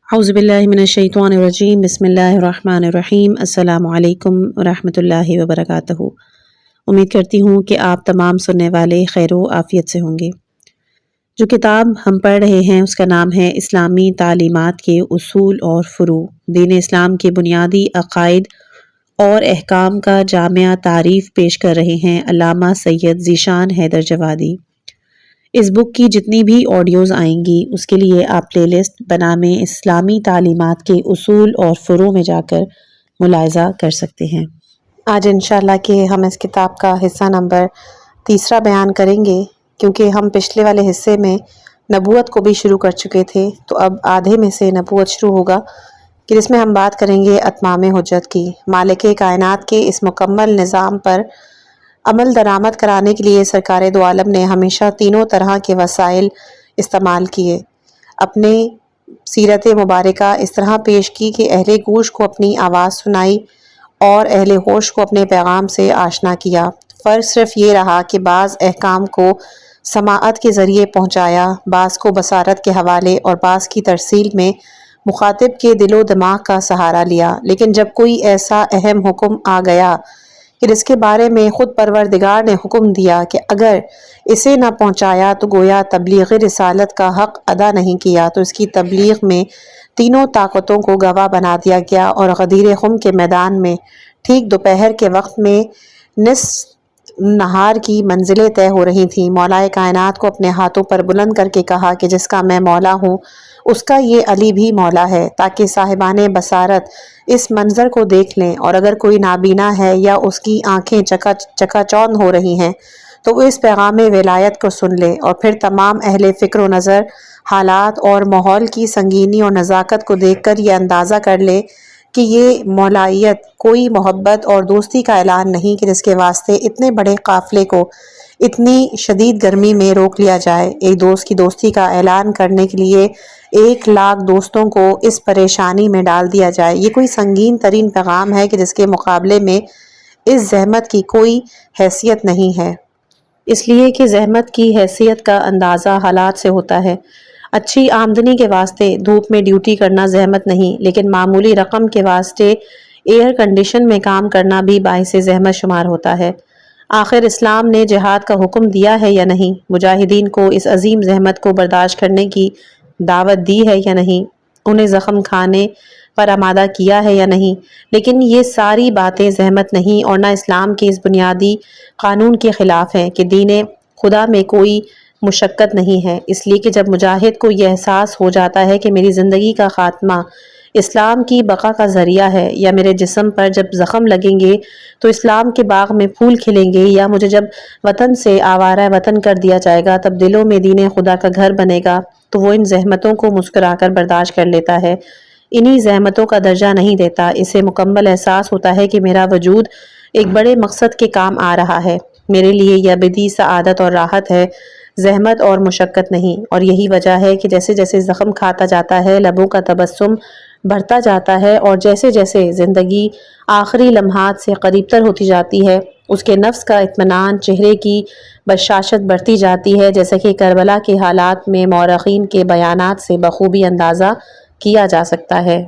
اعوذ باللہ من الشیطان الرجیم بسم اللہ الرحمن الرحیم السلام علیکم ورحمۃ اللہ وبرکاتہ۔ امید کرتی ہوں کہ آپ تمام سننے والے خیر و عافیت سے ہوں گے۔ جو کتاب ہم پڑھ رہے ہیں اس کا نام ہے اسلامی تعلیمات کے اصول اور فروع، دین اسلام کے بنیادی عقائد اور احکام کا جامع تعریف پیش کر رہے ہیں علامہ سید ذیشان حیدر جوادی۔ اس بک کی جتنی بھی آڈیوز آئیں گی اس کے لیے آپ پلے لسٹ بنام اسلامی تعلیمات کے اصول اور فروع میں جا کر ملاحظہ کر سکتے ہیں۔ آج انشاءاللہ کہ ہم اس کتاب کا حصہ نمبر 3 بیان کریں گے، کیونکہ ہم پچھلے والے حصے میں نبوت کو بھی شروع کر چکے تھے، تو اب آدھے میں سے نبوت شروع ہوگا کہ جس میں ہم بات کریں گے اتمام حجت کی۔ مالک کائنات کے اس مکمل نظام پر عمل درآمد کرانے کے لیے سرکار دو عالم نے ہمیشہ تینوں طرح کے وسائل استعمال کیے۔ اپنے سیرت مبارکہ اس طرح پیش کی کہ اہل گوش کو اپنی آواز سنائی اور اہل ہوش کو اپنے پیغام سے آشنا کیا۔ فرق صرف یہ رہا کہ بعض احکام کو سماعت کے ذریعے پہنچایا، بعض کو بصارت کے حوالے اور بعض کی ترسیل میں مخاطب کے دل و دماغ کا سہارا لیا۔ لیکن جب کوئی ایسا اہم حکم آ گیا کہ جس کے بارے میں خود پروردگار نے حکم دیا کہ اگر اسے نہ پہنچایا تو گویا تبلیغ رسالت کا حق ادا نہیں کیا، تو اس کی تبلیغ میں تینوں طاقتوں کو گواہ بنا دیا گیا، اور غدیر خم کے میدان میں ٹھیک دوپہر کے وقت میں نصف نہار کی منزلیں طے ہو رہی تھیں۔ مولا کائنات کو اپنے ہاتھوں پر بلند کر کے کہا کہ جس کا میں مولا ہوں اس کا یہ علی بھی مولا ہے، تاکہ صاحبان بصارت اس منظر کو دیکھ لیں، اور اگر کوئی نابینا ہے یا اس کی آنکھیں چکا چوندھ ہو رہی ہیں تو وہ اس پیغام ولایت کو سن لے، اور پھر تمام اہل فکر و نظر حالات اور ماحول کی سنگینی اور نزاکت کو دیکھ کر یہ اندازہ کر لے کہ یہ مولائیت کوئی محبت اور دوستی کا اعلان نہیں کہ جس کے واسطے اتنے بڑے قافلے کو اتنی شدید گرمی میں روک لیا جائے۔ ایک دوست کی دوستی کا اعلان کرنے کے لیے 1,00,000 دوستوں کو اس پریشانی میں ڈال دیا جائے، یہ کوئی سنگین ترین پیغام ہے کہ جس کے مقابلے میں اس زحمت کی کوئی حیثیت نہیں ہے۔ اس لیے کہ زحمت کی حیثیت کا اندازہ حالات سے ہوتا ہے۔ اچھی آمدنی کے واسطے دھوپ میں ڈیوٹی کرنا زحمت نہیں، لیکن معمولی رقم کے واسطے ایئر کنڈیشن میں کام کرنا بھی باعث زحمت شمار ہوتا ہے۔ آخر اسلام نے جہاد کا حکم دیا ہے یا نہیں؟ مجاہدین کو اس عظیم زحمت کو برداشت کرنے کی دعوت دی ہے یا نہیں؟ انہیں زخم کھانے پر آمادہ کیا ہے یا نہیں؟ لیکن یہ ساری باتیں زحمت نہیں اور نہ اسلام کے اس بنیادی قانون کے خلاف ہیں کہ دین خدا میں کوئی مشقت نہیں ہے۔ اس لیے کہ جب مجاہد کو یہ احساس ہو جاتا ہے کہ میری زندگی کا خاتمہ اسلام کی بقا کا ذریعہ ہے، یا میرے جسم پر جب زخم لگیں گے تو اسلام کے باغ میں پھول کھلیں گے، یا مجھے جب وطن سے آوارہ وطن کر دیا جائے گا تب دلوں میں دین خدا کا گھر بنے گا، تو وہ ان زحمتوں کو مسکرا کر برداشت کر لیتا ہے، انہی زحمتوں کا درجہ نہیں دیتا۔ اسے مکمل احساس ہوتا ہے کہ میرا وجود ایک بڑے مقصد کے کام آ رہا ہے، میرے لیے یہ ابدی سعادت اور راحت ہے، زحمت اور مشقت نہیں۔ اور یہی وجہ ہے کہ جیسے جیسے زخم کھاتا جاتا ہے لبوں کا تبسم بڑھتا جاتا ہے، اور جیسے جیسے زندگی آخری لمحات سے قریب تر ہوتی جاتی ہے اس کے نفس کا اطمینان، چہرے کی بشاشت بڑھتی جاتی ہے، جیسا کہ کربلا کے حالات میں مورخین کے بیانات سے بخوبی اندازہ کیا جا سکتا ہے۔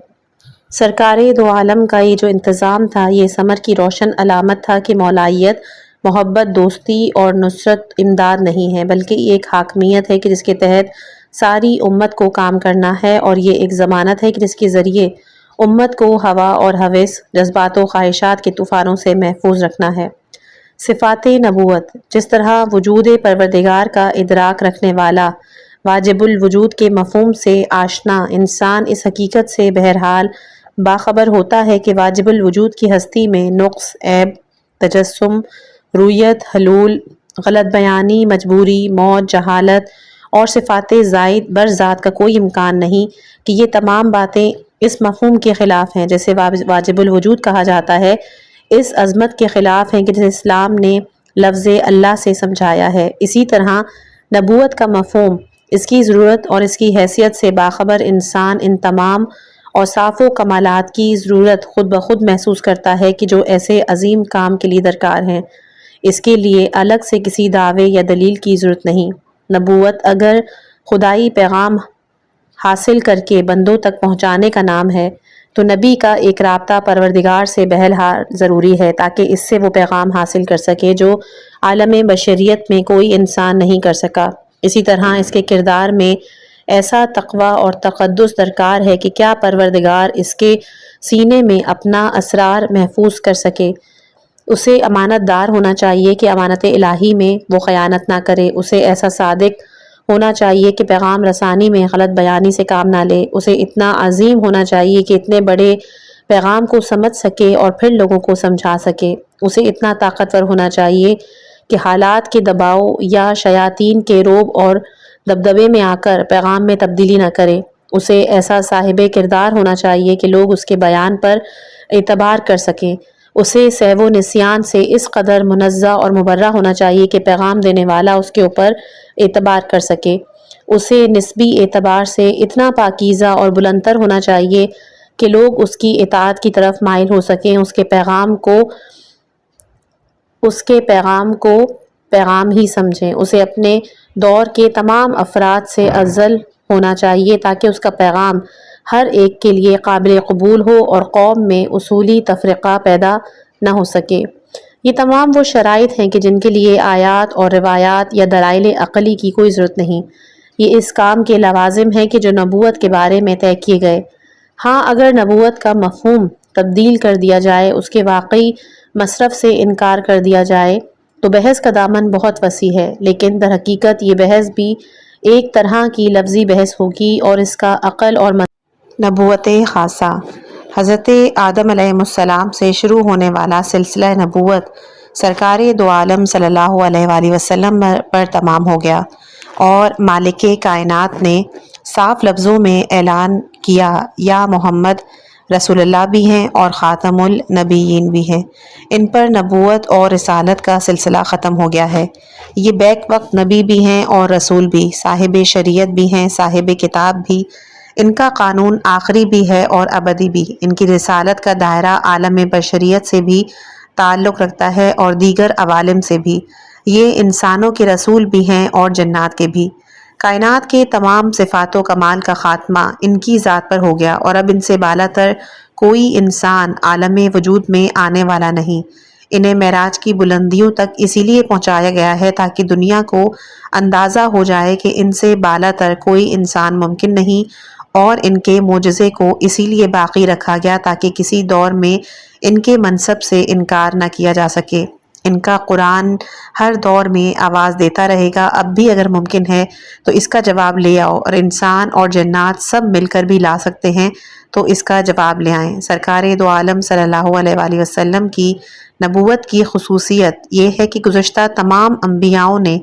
سرکار دو عالم کا یہ جو انتظام تھا یہ ثمر کی روشن علامت تھا کہ مولائیت محبت، دوستی اور نصرت امداد نہیں ہے، بلکہ یہ ایک حاکمیت ہے کہ جس کے تحت ساری امت کو کام کرنا ہے، اور یہ ایک ضمانت ہے کہ جس کے ذریعے امت کو ہوا اور ہوس، جذبات و خواہشات کے طوفانوں سے محفوظ رکھنا ہے۔ صفات نبوت: جس طرح وجود پروردگار کا ادراک رکھنے والا واجب الوجود کے مفہوم سے آشنا انسان اس حقیقت سے بہرحال باخبر ہوتا ہے کہ واجب الوجود کی ہستی میں نقص، عیب، تجسم، رویت، حلول، غلط بیانی، مجبوری، موت، جہالت اور صفات زائد بر ذات کا کوئی امکان نہیں کہ یہ تمام باتیں اس مفہوم کے خلاف ہیں۔ جیسے واجب الوجود کہا جاتا ہے، اس عظمت کے خلاف ہیں کہ جسے اسلام نے لفظ اللہ سے سمجھایا ہے، اسی طرح نبوت کا مفہوم اس کی ضرورت اور اس کی حیثیت سے باخبر انسان ان تمام اوصاف و کمالات کی ضرورت خود بخود محسوس کرتا ہے کہ جو ایسے عظیم کام کے لیے درکار ہیں۔ اس کے لیے الگ سے کسی دعوے یا دلیل کی ضرورت نہیں۔ نبوت اگر خدائی پیغام حاصل کر کے بندوں تک پہنچانے کا نام ہے، تو نبی کا ایک رابطہ پروردگار سے بہرحال ضروری ہے تاکہ اس سے وہ پیغام حاصل کر سکے جو عالم بشریت میں کوئی انسان نہیں کر سکا۔ اسی طرح اس کے کردار میں ایسا تقوی اور تقدس درکار ہے کہ کیا پروردگار اس کے سینے میں اپنا اسرار محفوظ کر سکے۔ اسے امانت دار ہونا چاہیے کہ امانت الہی میں وہ خیانت نہ کرے، اسے ایسا صادق ہونا چاہیے کہ پیغام رسانی میں غلط بیانی سے کام نہ لے، اسے اتنا عظیم ہونا چاہیے کہ اتنے بڑے پیغام کو سمجھ سکے اور پھر لوگوں کو سمجھا سکے، اسے اتنا طاقتور ہونا چاہیے کہ حالات کے دباؤ یا شیاطین کے رعب اور دبدبے میں آ کر پیغام میں تبدیلی نہ کرے، اسے ایسا صاحب کردار ہونا چاہیے کہ لوگ اس کے بیان پر اعتبار کر سکیں، اسے سہو و نسیان سے اس قدر منزہ اور مبرہ ہونا چاہیے کہ پیغام دینے والا اس کے اوپر اعتبار کر سکے، اسے نسبی اعتبار سے اتنا پاکیزہ اور بلندتر ہونا چاہیے کہ لوگ اس کی اطاعت کی طرف مائل ہو سکیں، اس کے پیغام کو پیغام ہی سمجھیں، اسے اپنے دور کے تمام افراد سے افضل ہونا چاہیے تاکہ اس کا پیغام ہر ایک کے لیے قابل قبول ہو اور قوم میں اصولی تفرقہ پیدا نہ ہو سکے۔ یہ تمام وہ شرائط ہیں کہ جن کے لیے آیات اور روایات یا دلائل عقلی کی کوئی ضرورت نہیں، یہ اس کام کے لوازم ہیں کہ جو نبوت کے بارے میں طے کیے گئے۔ ہاں، اگر نبوت کا مفہوم تبدیل کر دیا جائے، اس کے واقعی مصرف سے انکار کر دیا جائے تو بحث کا دامن بہت وسیع ہے، لیکن در حقیقت یہ بحث بھی ایک طرح کی لفظی بحث ہوگی اور اس کا عقل اور نبوت خاصہ حضرت آدم علیہ السلام سے شروع ہونے والا سلسلہ نبوت سرکار دو عالم صلی اللہ علیہ وآلہ وسلم پر تمام ہو گیا، اور مالک کائنات نے صاف لفظوں میں اعلان کیا یا محمد رسول اللہ بھی ہیں اور خاتم النبیین بھی ہیں، ان پر نبوت اور رسالت کا سلسلہ ختم ہو گیا ہے، یہ بیک وقت نبی بھی ہیں اور رسول بھی، صاحب شریعت بھی ہیں، صاحب کتاب بھی، ان کا قانون آخری بھی ہے اور ابدی بھی، ان کی رسالت کا دائرہ عالم بشریت سے بھی تعلق رکھتا ہے اور دیگر عوالم سے بھی، یہ انسانوں کے رسول بھی ہیں اور جنات کے بھی، کائنات کے تمام صفات و کمال کا خاتمہ ان کی ذات پر ہو گیا اور اب ان سے بالا تر کوئی انسان عالم وجود میں آنے والا نہیں، انہیں معراج کی بلندیوں تک اسی لیے پہنچایا گیا ہے تاکہ دنیا کو اندازہ ہو جائے کہ ان سے بالا تر کوئی انسان ممکن نہیں، اور ان کے معجزے کو اسی لیے باقی رکھا گیا تاکہ کسی دور میں ان کے منصب سے انکار نہ کیا جا سکے، ان کا قرآن ہر دور میں آواز دیتا رہے گا، اب بھی اگر ممکن ہے تو اس کا جواب لے آؤ، اور انسان اور جنات سب مل کر بھی لا سکتے ہیں تو اس کا جواب لے آئیں۔ سرکار دو عالم صلی اللہ علیہ وآلہ وسلم کی نبوت کی خصوصیت یہ ہے کہ گزشتہ تمام انبیاؤں نے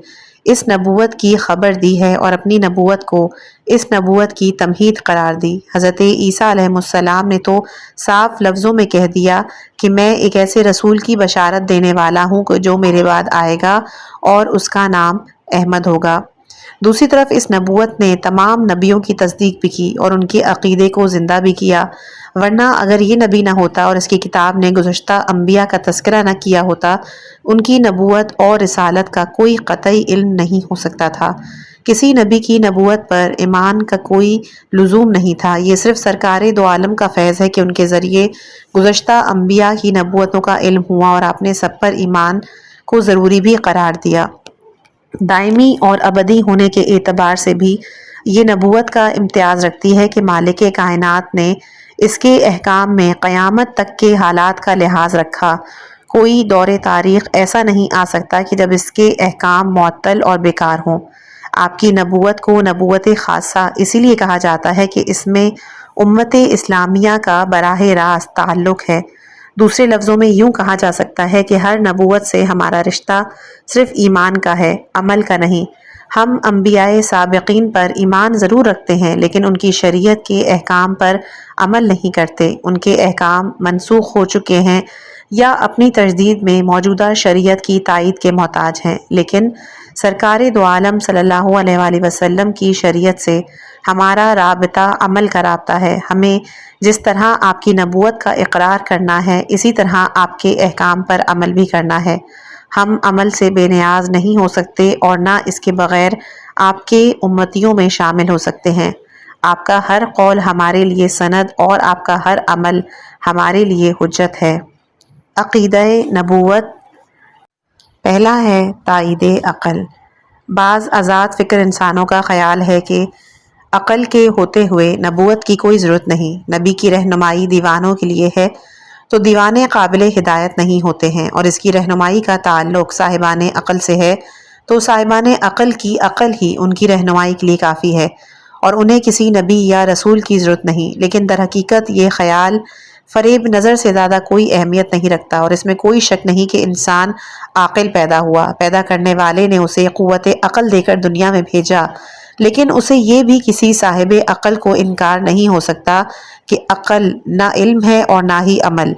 اس نبوت کی خبر دی ہے اور اپنی نبوت کو اس نبوت کی تمہید قرار دی۔ حضرت عیسیٰ علیہ السلام نے تو صاف لفظوں میں کہہ دیا کہ میں ایک ایسے رسول کی بشارت دینے والا ہوں جو میرے بعد آئے گا اور اس کا نام احمد ہوگا۔ دوسری طرف اس نبوت نے تمام نبیوں کی تصدیق بھی کی اور ان کے عقیدے کو زندہ بھی کیا، ورنہ اگر یہ نبی نہ ہوتا اور اس کی کتاب نے گزشتہ انبیاء کا تذکرہ نہ کیا ہوتا، ان کی نبوت اور رسالت کا کوئی قطعی علم نہیں ہو سکتا تھا، کسی نبی کی نبوت پر ایمان کا کوئی لزوم نہیں تھا، یہ صرف سرکار دو عالم کا فیض ہے کہ ان کے ذریعے گزشتہ انبیاء کی نبوتوں کا علم ہوا اور آپ نے سب پر ایمان کو ضروری بھی قرار دیا۔ دائمی اور ابدی ہونے کے اعتبار سے بھی یہ نبوت کا امتیاز رکھتی ہے کہ مالک کائنات نے اس کے احکام میں قیامت تک کے حالات کا لحاظ رکھا، کوئی دور تاریخ ایسا نہیں آ سکتا کہ جب اس کے احکام معطل اور بیکار ہوں۔ آپ کی نبوت کو نبوت خاصہ اسی لیے کہا جاتا ہے کہ اس میں امت اسلامیہ کا براہ راست تعلق ہے، دوسرے لفظوں میں یوں کہا جا سکتا ہے کہ ہر نبوت سے ہمارا رشتہ صرف ایمان کا ہے، عمل کا نہیں۔ ہم انبیاء سابقین پر ایمان ضرور رکھتے ہیں لیکن ان کی شریعت کے احکام پر عمل نہیں کرتے، ان کے احکام منسوخ ہو چکے ہیں یا اپنی تجدید میں موجودہ شریعت کی تائید کے محتاج ہیں، لیکن سرکار دو عالم صلی اللہ علیہ وآلہ وسلم کی شریعت سے ہمارا رابطہ عمل کا رابطہ ہے، ہمیں جس طرح آپ کی نبوت کا اقرار کرنا ہے اسی طرح آپ کے احکام پر عمل بھی کرنا ہے، ہم عمل سے بے نیاز نہیں ہو سکتے اور نہ اس کے بغیر آپ کے امتیوں میں شامل ہو سکتے ہیں۔ آپ کا ہر قول ہمارے لیے سند اور آپ کا ہر عمل ہمارے لیے حجت ہے۔ عقیدہ نبوت پہلا ہے تائید عقل۔ بعض آزاد فکر انسانوں کا خیال ہے کہ عقل کے ہوتے ہوئے نبوت کی کوئی ضرورت نہیں، نبی کی رہنمائی دیوانوں کے لیے ہے تو دیوانے قابل ہدایت نہیں ہوتے ہیں، اور اس کی رہنمائی کا تعلق صاحبان عقل سے ہے تو صاحبان عقل کی عقل ہی ان کی رہنمائی کے لیے کافی ہے اور انہیں کسی نبی یا رسول کی ضرورت نہیں۔ لیکن در حقیقت یہ خیال فریب نظر سے زیادہ کوئی اہمیت نہیں رکھتا، اور اس میں کوئی شک نہیں کہ انسان عاقل پیدا ہوا، پیدا کرنے والے نے اسے قوت عقل دے کر دنیا میں بھیجا، لیکن اسے یہ بھی کسی صاحب عقل کو انکار نہیں ہو سکتا کہ عقل نہ علم ہے اور نہ ہی عمل۔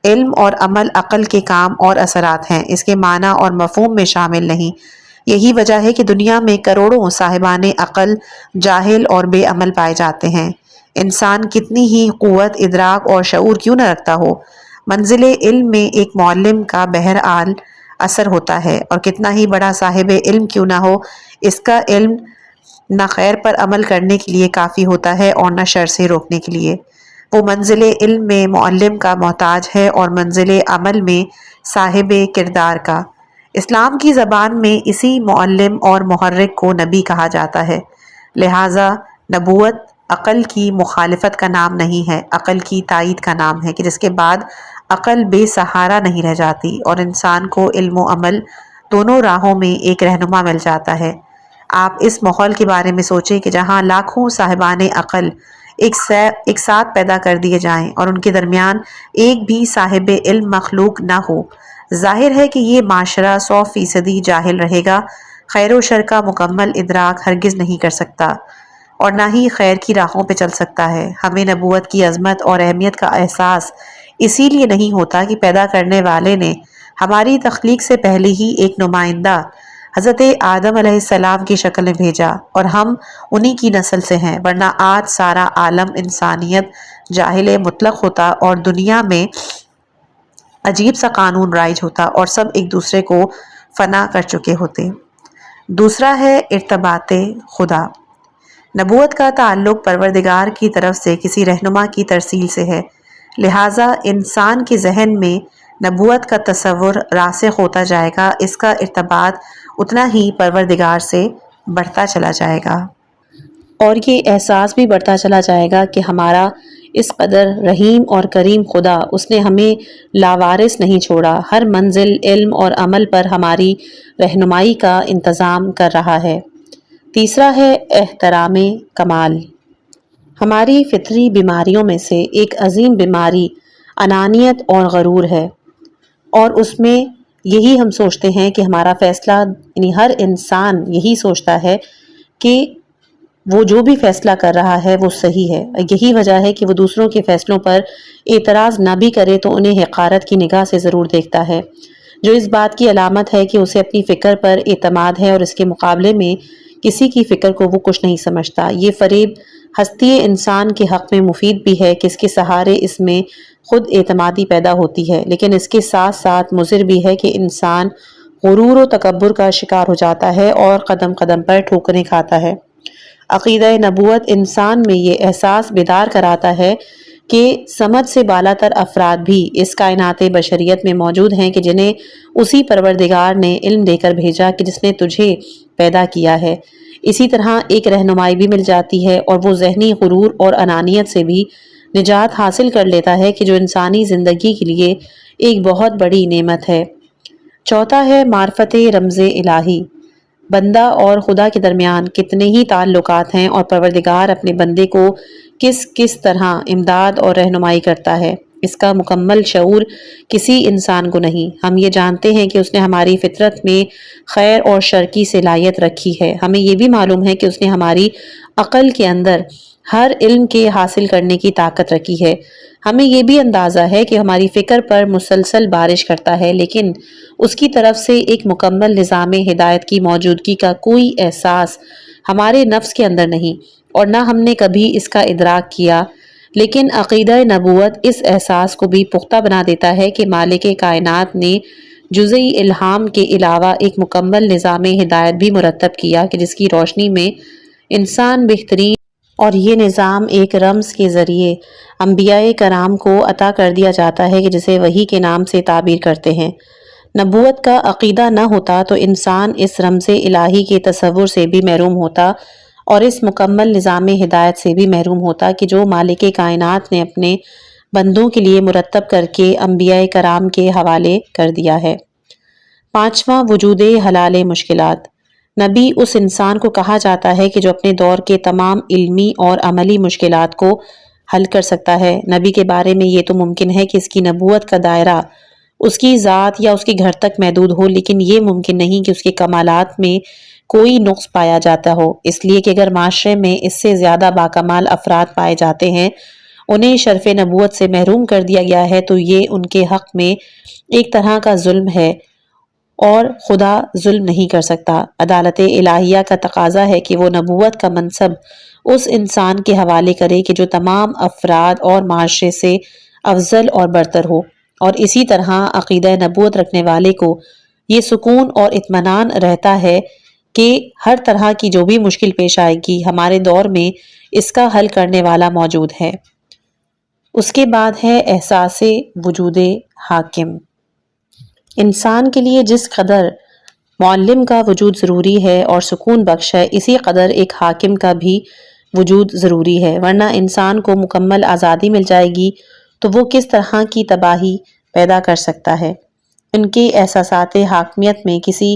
علم اور عمل عقل کے کام اور اثرات ہیں، اس کے معنی اور مفہوم میں شامل نہیں۔ یہی وجہ ہے کہ دنیا میں کروڑوں صاحبان عقل جاہل اور بے عمل پائے جاتے ہیں، انسان کتنی ہی قوت ادراک اور شعور کیوں نہ رکھتا ہو۔ منزل علم میں ایک معلم کا بہرحال اثر ہوتا ہے، اور کتنا ہی بڑا صاحب علم کیوں نہ ہو، اس کا علم نہ خیر پر عمل کرنے کے لیے کافی ہوتا ہے اور نہ شر سے روکنے کے لیے۔ وہ منزل علم میں معلم کا محتاج ہے اور منزل عمل میں صاحب کردار کا۔ اسلام کی زبان میں اسی معلم اور محرک کو نبی کہا جاتا ہے، لہٰذا نبوت عقل کی مخالفت کا نام نہیں ہے، عقل کی تائید کا نام ہے کہ جس کے بعد عقل بے سہارا نہیں رہ جاتی اور انسان کو علم و عمل دونوں راہوں میں ایک رہنما مل جاتا ہے۔ آپ اس ماحول کے بارے میں سوچیں کہ جہاں لاکھوں صاحبان عقل ایک ساتھ پیدا کر دیے جائیں اور ان کے درمیان ایک بھی صاحب علم مخلوق نہ ہو، ظاہر ہے کہ یہ معاشرہ 100% جاہل رہے گا، خیر و شر کا مکمل ادراک ہرگز نہیں کر سکتا اور نہ ہی خیر کی راہوں پہ چل سکتا ہے۔ ہمیں نبوت کی عظمت اور اہمیت کا احساس اسی لیے نہیں ہوتا کہ پیدا کرنے والے نے ہماری تخلیق سے پہلے ہی ایک نمائندہ حضرت آدم علیہ السلام کی شکل میں بھیجا اور ہم انہی کی نسل سے ہیں، ورنہ آج سارا عالم انسانیت جاہل مطلق ہوتا اور دنیا میں عجیب سا قانون رائج ہوتا اور سب ایک دوسرے کو فنا کر چکے ہوتے۔ دوسرا ہے ارتباط خدا۔ نبوت کا تعلق پروردگار کی طرف سے کسی رہنما کی ترسیل سے ہے، لہٰذا انسان کے ذہن میں نبوت کا تصور راسخ ہوتا جائے گا، اس کا ارتباط اتنا ہی پروردگار سے بڑھتا چلا جائے گا، اور یہ احساس بھی بڑھتا چلا جائے گا کہ ہمارا اس قدر رحیم اور کریم خدا، اس نے ہمیں لاوارث نہیں چھوڑا، ہر منزل علم اور عمل پر ہماری رہنمائی کا انتظام کر رہا ہے۔ تیسرا ہے احترام کمال۔ ہماری فطری بیماریوں میں سے ایک عظیم بیماری انانیت اور غرور ہے، اور اس میں یہی ہم سوچتے ہیں کہ ہمارا فیصلہ، یعنی ہر انسان یہی سوچتا ہے کہ وہ جو بھی فیصلہ کر رہا ہے وہ صحیح ہے۔ یہی وجہ ہے کہ وہ دوسروں کے فیصلوں پر اعتراض نہ بھی کرے تو انہیں حقارت کی نگاہ سے ضرور دیکھتا ہے، جو اس بات کی علامت ہے کہ اسے اپنی فکر پر اعتماد ہے اور اس کے مقابلے میں کسی کی فکر کو وہ کچھ نہیں سمجھتا۔ یہ فریب ہستی انسان کے حق میں مفید بھی ہے کہ اس کے سہارے اس میں خود اعتمادی پیدا ہوتی ہے، لیکن اس کے ساتھ ساتھ مضر بھی ہے کہ انسان غرور و تکبر کا شکار ہو جاتا ہے اور قدم قدم پر ٹھوکریں کھاتا ہے۔ عقیدہ نبوت انسان میں یہ احساس بیدار کراتا ہے کہ سمجھ سے بالا تر افراد بھی اس کائنات بشریت میں موجود ہیں کہ جنہیں اسی پروردگار نے علم دے کر بھیجا کہ جس نے تجھے پیدا کیا ہے۔ اسی طرح ایک رہنمائی بھی مل جاتی ہے اور وہ ذہنی غرور اور انانیت سے بھی نجات حاصل کر لیتا ہے کہ جو انسانی زندگی کے لیے ایک بہت بڑی نعمت ہے۔ چوتھا ہے معرفت رمز الہی۔ بندہ اور خدا کے درمیان کتنے ہی تعلقات ہیں اور پروردگار اپنے بندے کو کس طرح امداد اور رہنمائی کرتا ہے، اس کا مکمل شعور کسی انسان کو نہیں۔ ہم یہ جانتے ہیں کہ اس نے ہماری فطرت میں خیر اور شر کی صلاحیت رکھی ہے، ہمیں یہ بھی معلوم ہے کہ اس نے ہماری عقل کے اندر ہر علم کے حاصل کرنے کی طاقت رکھی ہے، ہمیں یہ بھی اندازہ ہے کہ ہماری فکر پر مسلسل بارش کرتا ہے، لیکن اس کی طرف سے ایک مکمل نظام ہدایت کی موجودگی کا کوئی احساس ہمارے نفس کے اندر نہیں اور نہ ہم نے کبھی اس کا ادراک کیا۔ لیکن عقیدہ نبوت اس احساس کو بھی پختہ بنا دیتا ہے کہ مالک کائنات نے جزئی الہام کے علاوہ ایک مکمل نظام ہدایت بھی مرتب کیا کہ جس کی روشنی میں انسان بہترین اور یہ نظام ایک رمز کے ذریعے انبیاء کرام کو عطا کر دیا جاتا ہے کہ جسے وحی کے نام سے تعبیر کرتے ہیں۔ نبوت کا عقیدہ نہ ہوتا تو انسان اس رمز الہی کے تصور سے بھی محروم ہوتا اور اس مکمل نظام ہدایت سے بھی محروم ہوتا کہ جو مالک کائنات نے اپنے بندوں کے لیے مرتب کر کے انبیاء کرام کے حوالے کر دیا ہے۔ پانچواں، وجود حلال مشکلات۔ نبی اس انسان کو کہا جاتا ہے کہ جو اپنے دور کے تمام علمی اور عملی مشکلات کو حل کر سکتا ہے۔ نبی کے بارے میں یہ تو ممکن ہے کہ اس کی نبوت کا دائرہ اس کی ذات یا اس کے گھر تک محدود ہو، لیکن یہ ممکن نہیں کہ اس کے کمالات میں کوئی نقص پایا جاتا ہو، اس لیے کہ اگر معاشرے میں اس سے زیادہ باکمال افراد پائے جاتے ہیں، انہیں شرف نبوت سے محروم کر دیا گیا ہے، تو یہ ان کے حق میں ایک طرح کا ظلم ہے اور خدا ظلم نہیں کر سکتا۔ عدالت الہیہ کا تقاضا ہے کہ وہ نبوت کا منصب اس انسان کے حوالے کرے کہ جو تمام افراد اور معاشرے سے افضل اور برتر ہو، اور اسی طرح عقیدہ نبوت رکھنے والے کو یہ سکون اور اطمینان رہتا ہے کہ ہر طرح کی جو بھی مشکل پیش آئے گی، ہمارے دور میں اس کا حل کرنے والا موجود ہے۔ اس کے بعد ہے احساس وجود حاکم۔ انسان کے لیے جس قدر معلم کا وجود ضروری ہے اور سکون بخش ہے، اسی قدر ایک حاکم کا بھی وجود ضروری ہے، ورنہ انسان کو مکمل آزادی مل جائے گی تو وہ کس طرح کی تباہی پیدا کر سکتا ہے۔ ان کے احساسات حاکمیت میں کسی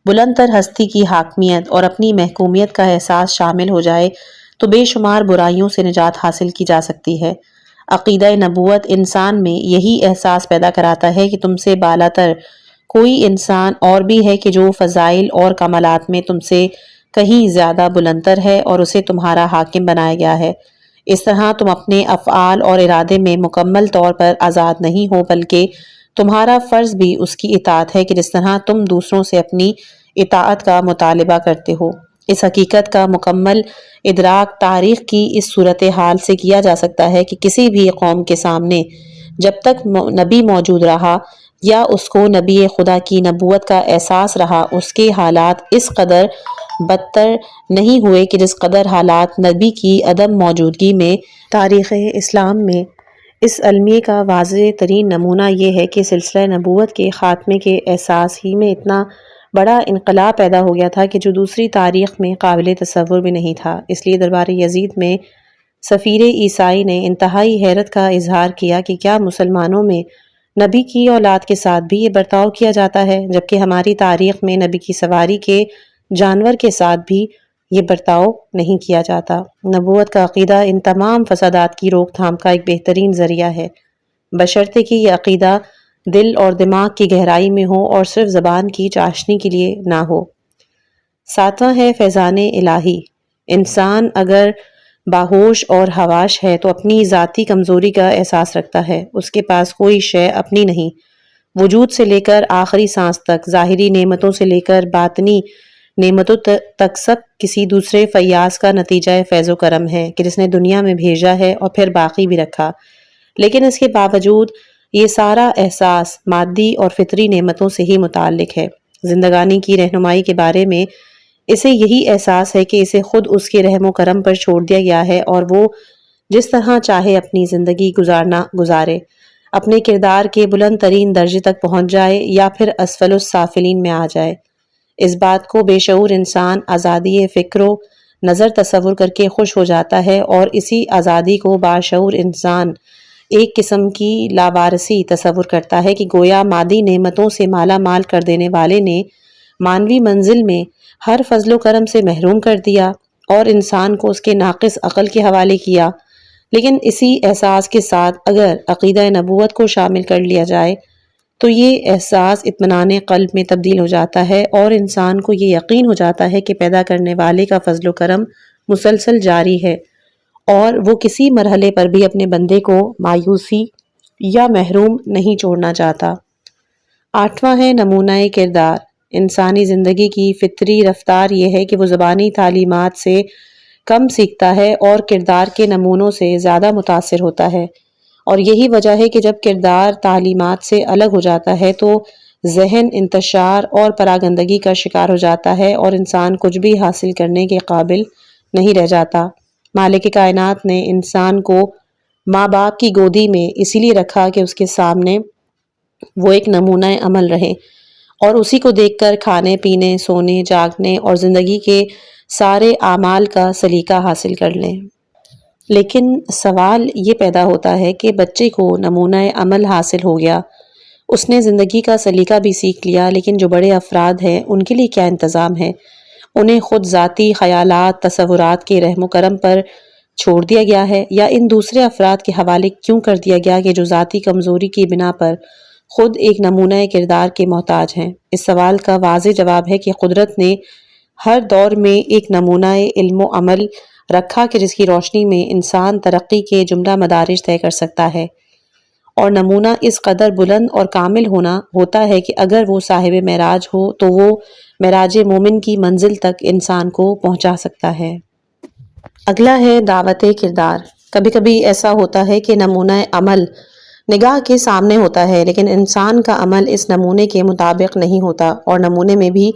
بلند تر ہستی کی حاکمیت اور اپنی محکومیت کا احساس شامل ہو جائے تو بے شمار برائیوں سے نجات حاصل کی جا سکتی ہے۔ عقیدہ نبوت انسان میں یہی احساس پیدا کراتا ہے کہ تم سے بالاتر کوئی انسان اور بھی ہے کہ جو فضائل اور کمالات میں تم سے کہیں زیادہ بلندتر ہے اور اسے تمہارا حاکم بنایا گیا ہے۔ اس طرح تم اپنے افعال اور ارادے میں مکمل طور پر آزاد نہیں ہو، بلکہ تمہارا فرض بھی اس کی اطاعت ہے کہ جس طرح تم دوسروں سے اپنی اطاعت کا مطالبہ کرتے ہو۔ اس حقیقت کا مکمل ادراک تاریخ کی اس صورتحال سے کیا جا سکتا ہے کہ کسی بھی قوم کے سامنے جب تک نبی موجود رہا یا اس کو نبی خدا کی نبوت کا احساس رہا، اس کے حالات اس قدر بدتر نہیں ہوئے کہ جس قدر حالات نبی کی عدم موجودگی میں۔ تاریخ اسلام میں اس المیے کا واضح ترین نمونہ یہ ہے کہ سلسلہ نبوت کے خاتمے کے احساس ہی میں اتنا بڑا انقلاب پیدا ہو گیا تھا کہ جو دوسری تاریخ میں قابل تصور بھی نہیں تھا۔ اس لیے دربار یزید میں سفیر عیسائی نے انتہائی حیرت کا اظہار کیا کہ کیا مسلمانوں میں نبی کی اولاد کے ساتھ بھی یہ برتاؤ کیا جاتا ہے، جبکہ ہماری تاریخ میں نبی کی سواری کے جانور کے ساتھ بھی یہ برتاؤ نہیں کیا جاتا۔ نبوت کا عقیدہ ان تمام فسادات کی روک تھام کا ایک بہترین ذریعہ ہے، بشرطے کہ یہ عقیدہ دل اور دماغ کی گہرائی میں ہو اور صرف زبان کی چاشنی کے لیے نہ ہو۔ ساتواں ہے فیضان الہی۔ انسان اگر باہوش اور حواش ہے تو اپنی ذاتی کمزوری کا احساس رکھتا ہے۔ اس کے پاس کوئی شے اپنی نہیں، وجود سے لے کر آخری سانس تک، ظاہری نعمتوں سے لے کر باطنی نعمتوں تک سب کسی دوسرے فیاض کا نتیجہ فیض و کرم ہے کہ جس نے دنیا میں بھیجا ہے اور پھر باقی بھی رکھا۔ لیکن اس کے باوجود یہ سارا احساس مادی اور فطری نعمتوں سے ہی متعلق ہے۔ زندگانی کی رہنمائی کے بارے میں اسے یہی احساس ہے کہ اسے خود اس کے رحم و کرم پر چھوڑ دیا گیا ہے اور وہ جس طرح چاہے اپنی زندگی گزارے، اپنے کردار کے بلند ترین درجے تک پہنچ جائے یا پھر اسفل السافلین میں آ جائے۔ اس بات کو بے شعور انسان آزادی فکر و نظر تصور کر کے خوش ہو جاتا ہے، اور اسی آزادی کو باشعور انسان ایک قسم کی لاوارثی تصور کرتا ہے کہ گویا مادی نعمتوں سے مالا مال کر دینے والے نے مانوی منزل میں ہر فضل و کرم سے محروم کر دیا اور انسان کو اس کے ناقص عقل کے حوالے کیا۔ لیکن اسی احساس کے ساتھ اگر عقیدہ نبوت کو شامل کر لیا جائے تو یہ احساس اطمینان قلب میں تبدیل ہو جاتا ہے اور انسان کو یہ یقین ہو جاتا ہے کہ پیدا کرنے والے کا فضل و کرم مسلسل جاری ہے اور وہ کسی مرحلے پر بھی اپنے بندے کو مایوسی یا محروم نہیں چھوڑنا چاہتا۔ آٹھواں ہے نمونہ کردار۔ انسانی زندگی کی فطری رفتار یہ ہے کہ وہ زبانی تعلیمات سے کم سیکھتا ہے اور کردار کے نمونوں سے زیادہ متاثر ہوتا ہے، اور یہی وجہ ہے کہ جب کردار تعلیمات سے الگ ہو جاتا ہے تو ذہن انتشار اور پراگندگی کا شکار ہو جاتا ہے اور انسان کچھ بھی حاصل کرنے کے قابل نہیں رہ جاتا۔ مالک کائنات نے انسان کو ماں باپ کی گودی میں اسی لیے رکھا کہ اس کے سامنے وہ ایک نمونہ عمل رہے اور اسی کو دیکھ کر کھانے پینے، سونے، جاگنے اور زندگی کے سارے اعمال کا سلیقہ حاصل کر لیں۔ لیکن سوال یہ پیدا ہوتا ہے کہ بچے کو نمونہ عمل حاصل ہو گیا، اس نے زندگی کا سلیقہ بھی سیکھ لیا، لیکن جو بڑے افراد ہیں ان کے لیے کیا انتظام ہے؟ انہیں خود ذاتی خیالات، تصورات کے رحم و کرم پر چھوڑ دیا گیا ہے، یا ان دوسرے افراد کے حوالے کیوں کر دیا گیا کہ جو ذاتی کمزوری کی بنا پر خود ایک نمونہ کردار کے محتاج ہیں؟ اس سوال کا واضح جواب ہے کہ قدرت نے ہر دور میں ایک نمونہ علم و عمل رکھا کہ جس کی روشنی میں انسان ترقی کے جملہ مدارج طے کر سکتا ہے، اور نمونہ اس قدر بلند اور کامل ہوتا ہے کہ اگر وہ صاحب معراج ہو تو وہ معراج مومن کی منزل تک انسان کو پہنچا سکتا ہے۔ اگلا ہے دعوت کردار۔ کبھی کبھی ایسا ہوتا ہے کہ نمونہ عمل نگاہ کے سامنے ہوتا ہے، لیکن انسان کا عمل اس نمونے کے مطابق نہیں ہوتا اور نمونے میں بھی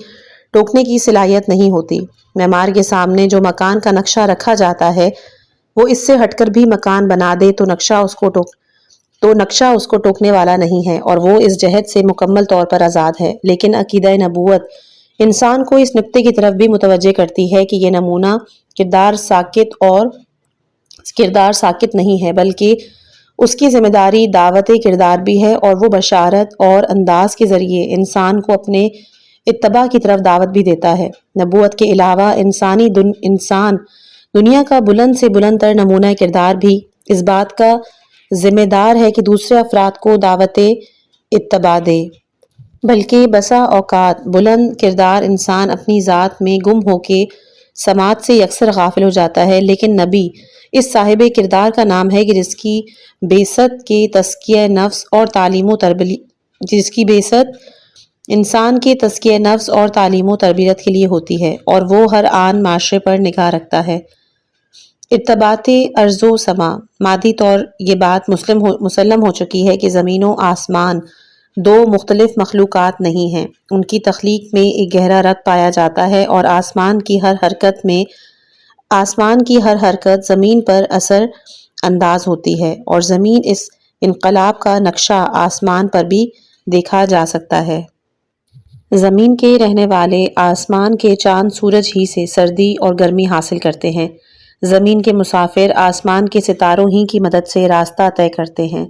ٹوکنے کی صلاحیت نہیں ہوتی۔ معمار کے سامنے جو مکان کا نقشہ رکھا جاتا ہے وہ اس سے ہٹ کر بھی مکان بنا دے تو نقشہ اس کو ٹوکنے والا نہیں ہے اور وہ اس جہت سے مکمل طور پر آزاد ہے۔ لیکن عقیدہ نبوت انسان کو اس نقطے کی طرف بھی متوجہ کرتی ہے کہ یہ نمونہ کردار ساکت نہیں ہے، بلکہ اس کی ذمہ داری دعوت کردار بھی ہے، اور وہ بشارت اور انداز کے ذریعے انسان کو اپنے اتباع کی طرف دعوت بھی دیتا ہے۔ نبوت کے علاوہ انسان دنیا کا بلند سے بلند تر نمونہ کردار بھی اس بات کا ذمہ دار ہے کہ دوسرے افراد کو دعوت اتباع دے، بلکہ بسا اوقات بلند کردار انسان اپنی ذات میں گم ہو کے سماعت سے یکسر غافل ہو جاتا ہے، لیکن نبی اس صاحب کردار کا نام ہے کہ جس کی بعثت کے تزکیہ نفس اور تعلیم و تربیت کے لیے ہوتی ہے، اور وہ ہر آن معاشرے پر نگاہ رکھتا ہے۔ ارتباط ارض و سما۔ مادی طور یہ بات مسلم ہو چکی ہے کہ زمین و آسمان دو مختلف مخلوقات نہیں ہیں، ان کی تخلیق میں ایک گہرا ربط پایا جاتا ہے، اور آسمان کی ہر حرکت زمین پر اثر انداز ہوتی ہے، اور زمین اس انقلاب کا نقشہ آسمان پر بھی دیکھا جا سکتا ہے۔ زمین کے رہنے والے آسمان کے چاند سورج ہی سے سردی اور گرمی حاصل کرتے ہیں، زمین کے مسافر آسمان کے ستاروں ہی کی مدد سے راستہ طے کرتے ہیں۔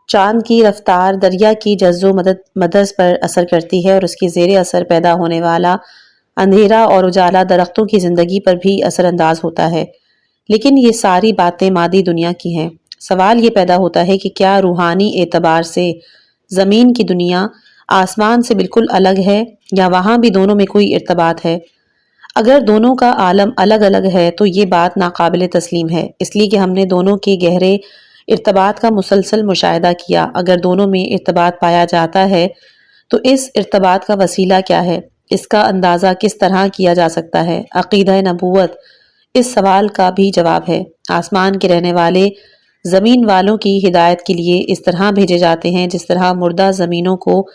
چاند کی رفتار دریا کی جز و مدد پر اثر کرتی ہے، اور اس کے زیر اثر پیدا ہونے والا اندھیرا اور اجالا درختوں کی زندگی پر بھی اثر انداز ہوتا ہے۔ لیکن یہ ساری باتیں مادی دنیا کی ہیں۔ سوال یہ پیدا ہوتا ہے کہ کیا روحانی اعتبار سے زمین کی دنیا آسمان سے بالکل الگ ہے، یا وہاں بھی دونوں میں کوئی ارتباط ہے؟ اگر دونوں کا عالم الگ الگ ہے تو یہ بات ناقابل تسلیم ہے، اس لیے کہ ہم نے دونوں کے گہرے ارتباط کا مسلسل مشاہدہ کیا۔ اگر دونوں میں ارتباط پایا جاتا ہے تو اس ارتباط کا وسیلہ کیا ہے؟ اس کا اندازہ کس طرح کیا جا سکتا ہے؟ عقیدہ نبوت اس سوال کا بھی جواب ہے۔ آسمان کے رہنے والے زمین والوں کی ہدایت کے لیے اس طرح بھیجے جاتے ہیں جس طرح مردہ زمینوں کو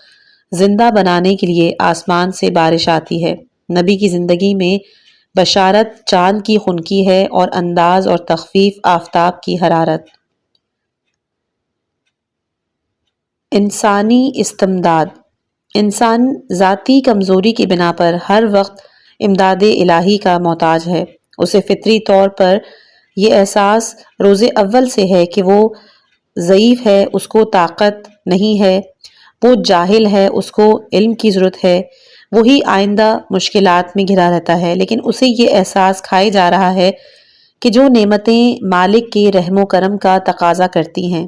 زندہ بنانے کے لیے آسمان سے بارش آتی ہے۔ نبی کی زندگی میں بشارت چاند کی خنکی ہے اور انداز اور تخفیف آفتاب کی حرارت۔ انسانی استمداد۔ انسان ذاتی کمزوری کی بنا پر ہر وقت امداد الہی کا محتاج ہے۔ اسے فطری طور پر یہ احساس روز اول سے ہے کہ وہ ضعیف ہے، اس کو طاقت نہیں ہے، وہ جاہل ہے، اس کو علم کی ضرورت ہے، وہی آئندہ مشکلات میں گھرا رہتا ہے، لیکن اسے یہ احساس کھائے جا رہا ہے کہ جو نعمتیں مالک کے رحم و کرم کا تقاضا کرتی ہیں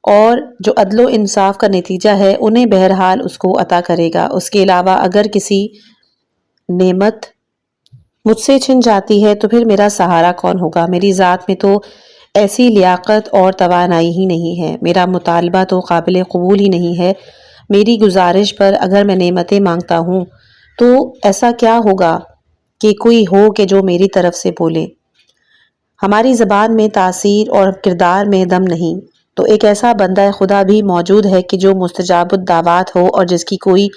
اور جو عدل و انصاف کا نتیجہ ہے، انہیں بہرحال اس کو عطا کرے گا۔ اس کے علاوہ اگر کسی نعمت مجھ سے چھن جاتی ہے تو پھر میرا سہارا کون ہوگا؟ میری ذات میں تو ایسی لیاقت اور توانائی ہی نہیں ہے، میرا مطالبہ تو قابل قبول ہی نہیں ہے۔ میری گزارش پر اگر میں نعمتیں مانگتا ہوں تو ایسا کیا ہوگا کہ کوئی ہو کہ جو میری طرف سے بولے؟ ہماری زبان میں تاثیر اور کردار میں دم نہیں، تو ایک ایسا بندہ خدا بھی موجود ہے کہ جو مستجاب الدعوات ہو اور جس کی کوئی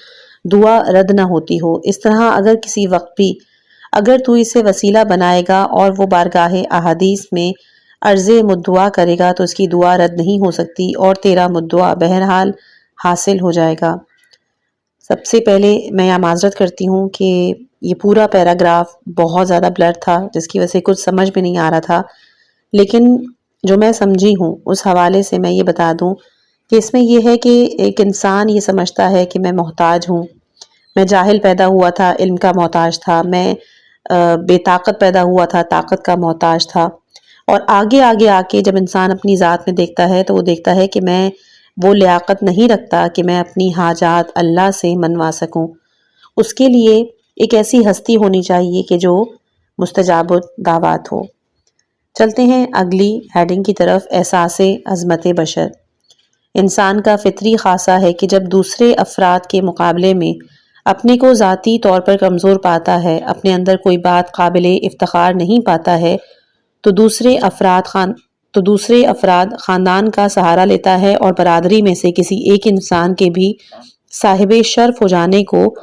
دعا رد نہ ہوتی ہو۔ اس طرح اگر کسی وقت بھی اگر تو اسے وسیلہ بنائے گا اور وہ بارگاہ احادیث میں عرض مدعا کرے گا تو اس کی دعا رد نہیں ہو سکتی اور تیرا مدعا بہرحال حاصل ہو جائے گا۔ سب سے پہلے میں یہاں معذرت کرتی ہوں کہ یہ پورا پیراگراف بہت زیادہ بلر تھا، جس کی وجہ سے کچھ سمجھ میں نہیں آ رہا تھا، لیکن جو میں سمجھی ہوں اس حوالے سے میں یہ بتا دوں کہ اس میں یہ ہے کہ ایک انسان یہ سمجھتا ہے کہ میں محتاج ہوں، میں جاہل پیدا ہوا تھا، علم کا محتاج تھا، میں بے طاقت پیدا ہوا تھا، طاقت کا محتاج تھا، اور آگے آگے آ کے جب انسان اپنی ذات میں دیکھتا ہے تو وہ دیکھتا ہے کہ میں وہ لیاقت نہیں رکھتا کہ میں اپنی حاجات اللہ سے منوا سکوں۔ اس کے لیے ایک ایسی ہستی ہونی چاہیے کہ جو مستجاب الدعوات ہو۔ چلتے ہیں اگلی ہیڈنگ کی طرف، احساس عظمت بشر۔ انسان کا فطری خاصہ ہے کہ جب دوسرے افراد کے مقابلے میں اپنے کو ذاتی طور پر کمزور پاتا ہے، اپنے اندر کوئی بات قابل افتخار نہیں پاتا ہے، تو دوسرے افراد خاندان کا سہارا لیتا ہے اور برادری میں سے کسی ایک انسان کے بھی صاحب شرف ہو جانے کو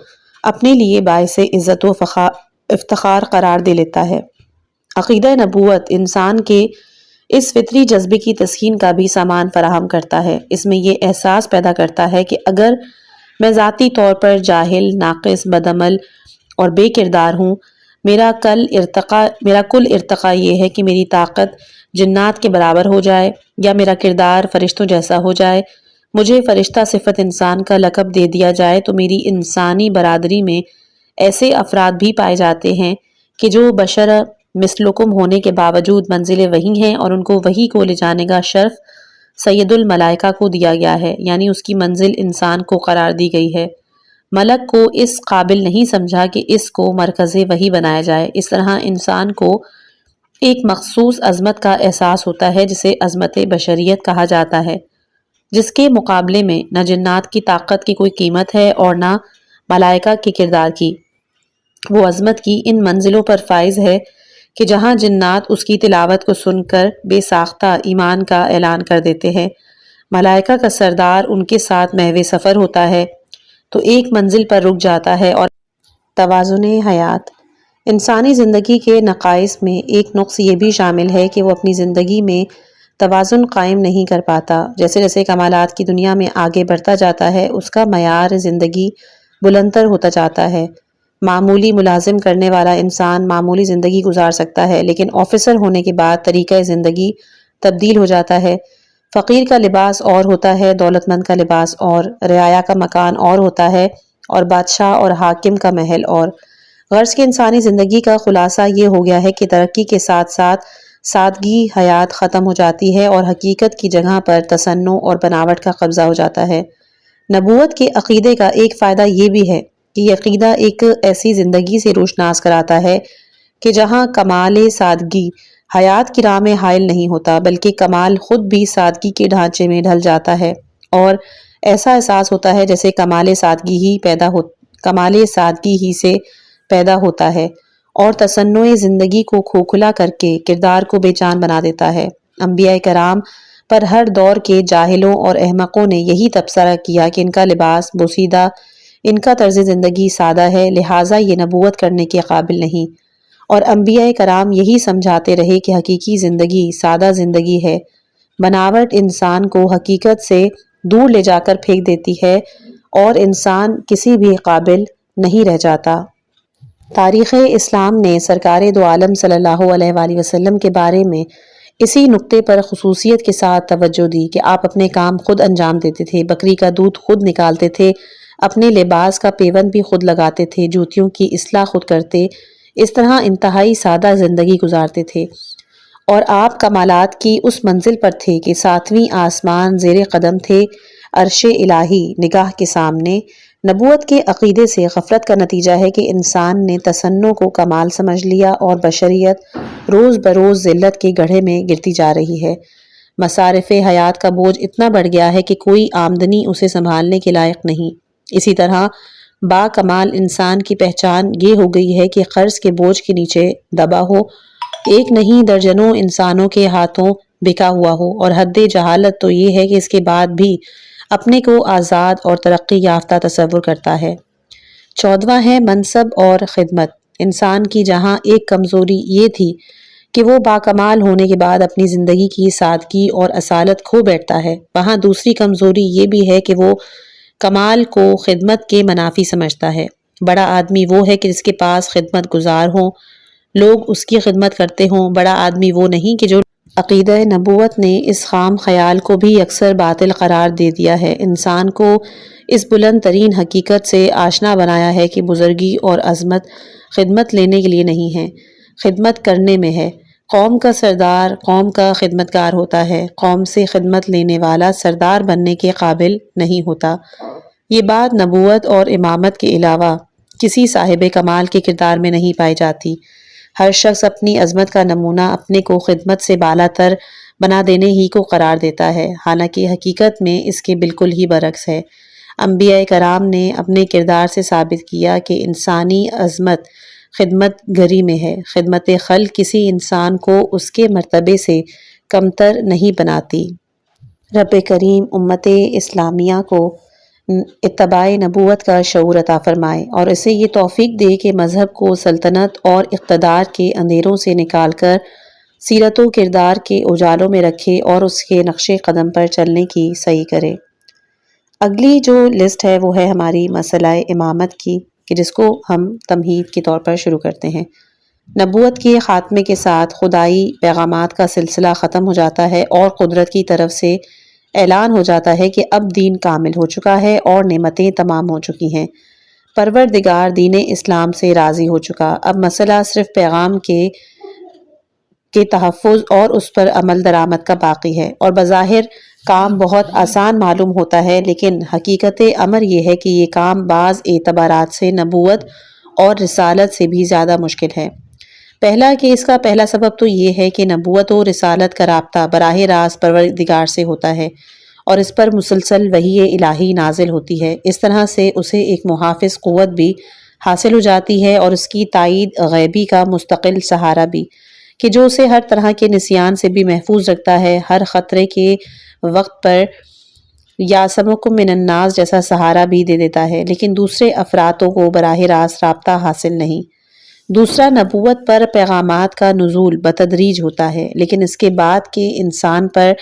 اپنے لیے باعث عزت و افتخار قرار دے لیتا ہے۔ عقیدہ نبوت انسان کے اس فطری جذبے کی تسکین کا بھی سامان فراہم کرتا ہے۔ اس میں یہ احساس پیدا کرتا ہے کہ اگر میں ذاتی طور پر جاہل، ناقص، بدعمل اور بے کردار ہوں، میرا کل ارتقا یہ ہے کہ میری طاقت جنات کے برابر ہو جائے یا میرا کردار فرشتوں جیسا ہو جائے، مجھے فرشتہ صفت انسان کا لقب دے دیا جائے، تو میری انسانی برادری میں ایسے افراد بھی پائے جاتے ہیں کہ جو بشر مثلکم ہونے کے باوجود منزل وحی ہیں، اور ان کو وحی کو لے جانے کا شرف سید الملائکہ کو دیا گیا ہے، یعنی اس کی منزل انسان کو قرار دی گئی ہے۔ ملک کو اس قابل نہیں سمجھا کہ اس کو مرکز وحی بنایا جائے۔ اس طرح انسان کو ایک مخصوص عظمت کا احساس ہوتا ہے جسے عظمت بشریت کہا جاتا ہے، جس کے مقابلے میں نہ جنات کی طاقت کی کوئی قیمت ہے اور نہ ملائکہ کے کردار کی۔ وہ عظمت کی ان منزلوں پر فائز ہے کہ جہاں جنات اس کی تلاوت کو سن کر بے ساختہ ایمان کا اعلان کر دیتے ہیں، ملائکہ کا سردار ان کے ساتھ محو سفر ہوتا ہے تو ایک منزل پر رک جاتا ہے۔ اور توازن حیات، انسانی زندگی کے نقائص میں ایک نقص یہ بھی شامل ہے کہ وہ اپنی زندگی میں توازن قائم نہیں کر پاتا۔ جیسے جیسے کمالات کی دنیا میں آگے بڑھتا جاتا ہے، اس کا معیار زندگی بلندتر ہوتا جاتا ہے۔ معمولی ملازم کرنے والا انسان معمولی زندگی گزار سکتا ہے، لیکن آفیسر ہونے کے بعد طریقہ زندگی تبدیل ہو جاتا ہے۔ فقیر کا لباس اور ہوتا ہے، دولت مند کا لباس اور، رعایا کا مکان اور ہوتا ہے، اور بادشاہ اور حاکم کا محل اور۔ غرض کہ انسانی زندگی کا خلاصہ یہ ہو گیا ہے کہ ترقی کے ساتھ ساتھ سادگی حیات ختم ہو جاتی ہے اور حقیقت کی جگہ پر تصنع اور بناوٹ کا قبضہ ہو جاتا ہے۔ نبوت کے عقیدے کا ایک فائدہ یہ بھی ہے کہ یہ عقیدہ ایک ایسی زندگی سے روشناس کراتا ہے کہ جہاں کمال سادگی حیات کی راہ میں حائل نہیں ہوتا، بلکہ کمال خود بھی سادگی کے ڈھانچے میں ڈھل جاتا ہے، اور ایسا احساس ہوتا ہے جیسے کمال سادگی ہی سے پیدا ہوتا ہے اور تصنع زندگی کو کھوکھلا کر کے کردار کو بے جان بنا دیتا ہے۔ انبیاء کرام پر ہر دور کے جاہلوں اور احمقوں نے یہی تبصرہ کیا کہ ان کا لباس بوسیدہ، ان کا طرز زندگی سادہ ہے، لہٰذا یہ نبوت کرنے کے قابل نہیں، اور انبیاء کرام یہی سمجھاتے رہے کہ حقیقی زندگی سادہ زندگی ہے۔ بناوٹ انسان کو حقیقت سے دور لے جا کر پھینک دیتی ہے اور انسان کسی بھی قابل نہیں رہ جاتا۔ تاریخ اسلام نے سرکار دو عالم صلی اللہ علیہ وآلہ وسلم کے بارے میں اسی نقطے پر خصوصیت کے ساتھ توجہ دی کہ آپ اپنے کام خود انجام دیتے تھے، بکری کا دودھ خود نکالتے تھے، اپنے لباس کا پیوند بھی خود لگاتے تھے، جوتیوں کی اصلاح خود کرتے، اس طرح انتہائی سادہ زندگی گزارتے تھے، اور آپ کمالات کی اس منزل پر تھے کہ ساتویں آسمان زیر قدم تھے، عرش الہی نگاہ کے سامنے۔ نبوت کے عقیدے سے غفلت کا نتیجہ ہے کہ انسان نے تصنع کو کمال سمجھ لیا اور بشریت روز بروز ذلت کے گڑھے میں گرتی جا رہی ہے۔ مصارف حیات کا بوجھ اتنا بڑھ گیا ہے کہ کوئی آمدنی اسے سنبھالنے کے لائق نہیں۔ اسی طرح با کمال انسان کی پہچان یہ ہو گئی ہے کہ قرض کے بوجھ کے نیچے دبا ہو، ایک نہیں درجنوں انسانوں کے ہاتھوں بکا ہوا ہو، اور حد جہالت تو یہ ہے کہ اس کے بعد بھی اپنے کو آزاد اور ترقی یافتہ تصور کرتا ہے۔ 14واں ہے منصب اور خدمت۔ انسان کی جہاں ایک کمزوری یہ تھی کہ وہ باکمال ہونے کے بعد اپنی زندگی کی سادگی اور اصالت کھو بیٹھتا ہے، وہاں دوسری کمزوری یہ بھی ہے کہ وہ کمال کو خدمت کے منافی سمجھتا ہے۔ بڑا آدمی وہ ہے کہ جس کے پاس خدمت گزار ہوں، لوگ اس کی خدمت کرتے ہوں۔ بڑا آدمی وہ نہیں کہ جو عقیدہ نبوت نے اس خام خیال کو بھی اکثر باطل قرار دے دیا ہے، انسان کو اس بلند ترین حقیقت سے آشنا بنایا ہے کہ بزرگی اور عظمت خدمت لینے کے لیے نہیں ہے، خدمت کرنے میں ہے۔ قوم کا سردار قوم کا خدمتگار ہوتا ہے، قوم سے خدمت لینے والا سردار بننے کے قابل نہیں ہوتا۔ یہ بات نبوت اور امامت کے علاوہ کسی صاحب کمال کے کردار میں نہیں پائی جاتی۔ ہر شخص اپنی عظمت کا نمونہ اپنے کو خدمت سے بالا تر بنا دینے ہی کو قرار دیتا ہے، حالانکہ حقیقت میں اس کے بالکل ہی برعکس ہے۔ انبیاء کرام نے اپنے کردار سے ثابت کیا کہ انسانی عظمت خدمت گری میں ہے۔ خدمت خلق کسی انسان کو اس کے مرتبے سے کمتر نہیں بناتی۔ رب کریم امت اسلامیہ کو اتباع نبوت کا شعور عطا فرمائے اور اسے یہ توفیق دے کہ مذہب کو سلطنت اور اقتدار کے اندھیروں سے نکال کر سیرت و کردار کے اجالوں میں رکھے اور اس کے نقش قدم پر چلنے کی صحیح کرے۔ اگلی جو لسٹ ہے وہ ہے ہماری مسئلہ امامت کی، کہ جس کو ہم تمہید کے طور پر شروع کرتے ہیں۔ نبوت کے خاتمے کے ساتھ خدائی پیغامات کا سلسلہ ختم ہو جاتا ہے اور قدرت کی طرف سے اعلان ہو جاتا ہے کہ اب دین کامل ہو چکا ہے اور نعمتیں تمام ہو چکی ہیں، پروردگار دین اسلام سے راضی ہو چکا۔ اب مسئلہ صرف پیغام کے تحفظ اور اس پر عمل درآمد کا باقی ہے، اور بظاہر کام بہت آسان معلوم ہوتا ہے، لیکن حقیقت امر یہ ہے کہ یہ کام بعض اعتبارات سے نبوت اور رسالت سے بھی زیادہ مشکل ہے۔ پہلا کہ اس کا پہلا سبب تو یہ ہے کہ نبوت و رسالت کا رابطہ براہ راست پروردگار سے ہوتا ہے اور اس پر مسلسل وحی الہی نازل ہوتی ہے۔ اس طرح سے اسے ایک محافظ قوت بھی حاصل ہو جاتی ہے اور اس کی تائید غیبی کا مستقل سہارا بھی، کہ جو اسے ہر طرح کے نسیان سے بھی محفوظ رکھتا ہے، ہر خطرے کے وقت پر یاسمکم من الناس جیسا سہارا بھی دے دیتا ہے، لیکن دوسرے افراتوں کو براہ راست رابطہ حاصل نہیں۔ دوسرا، نبوت پر پیغامات کا نزول بتدریج ہوتا ہے، لیکن اس کے بعد کے انسان پر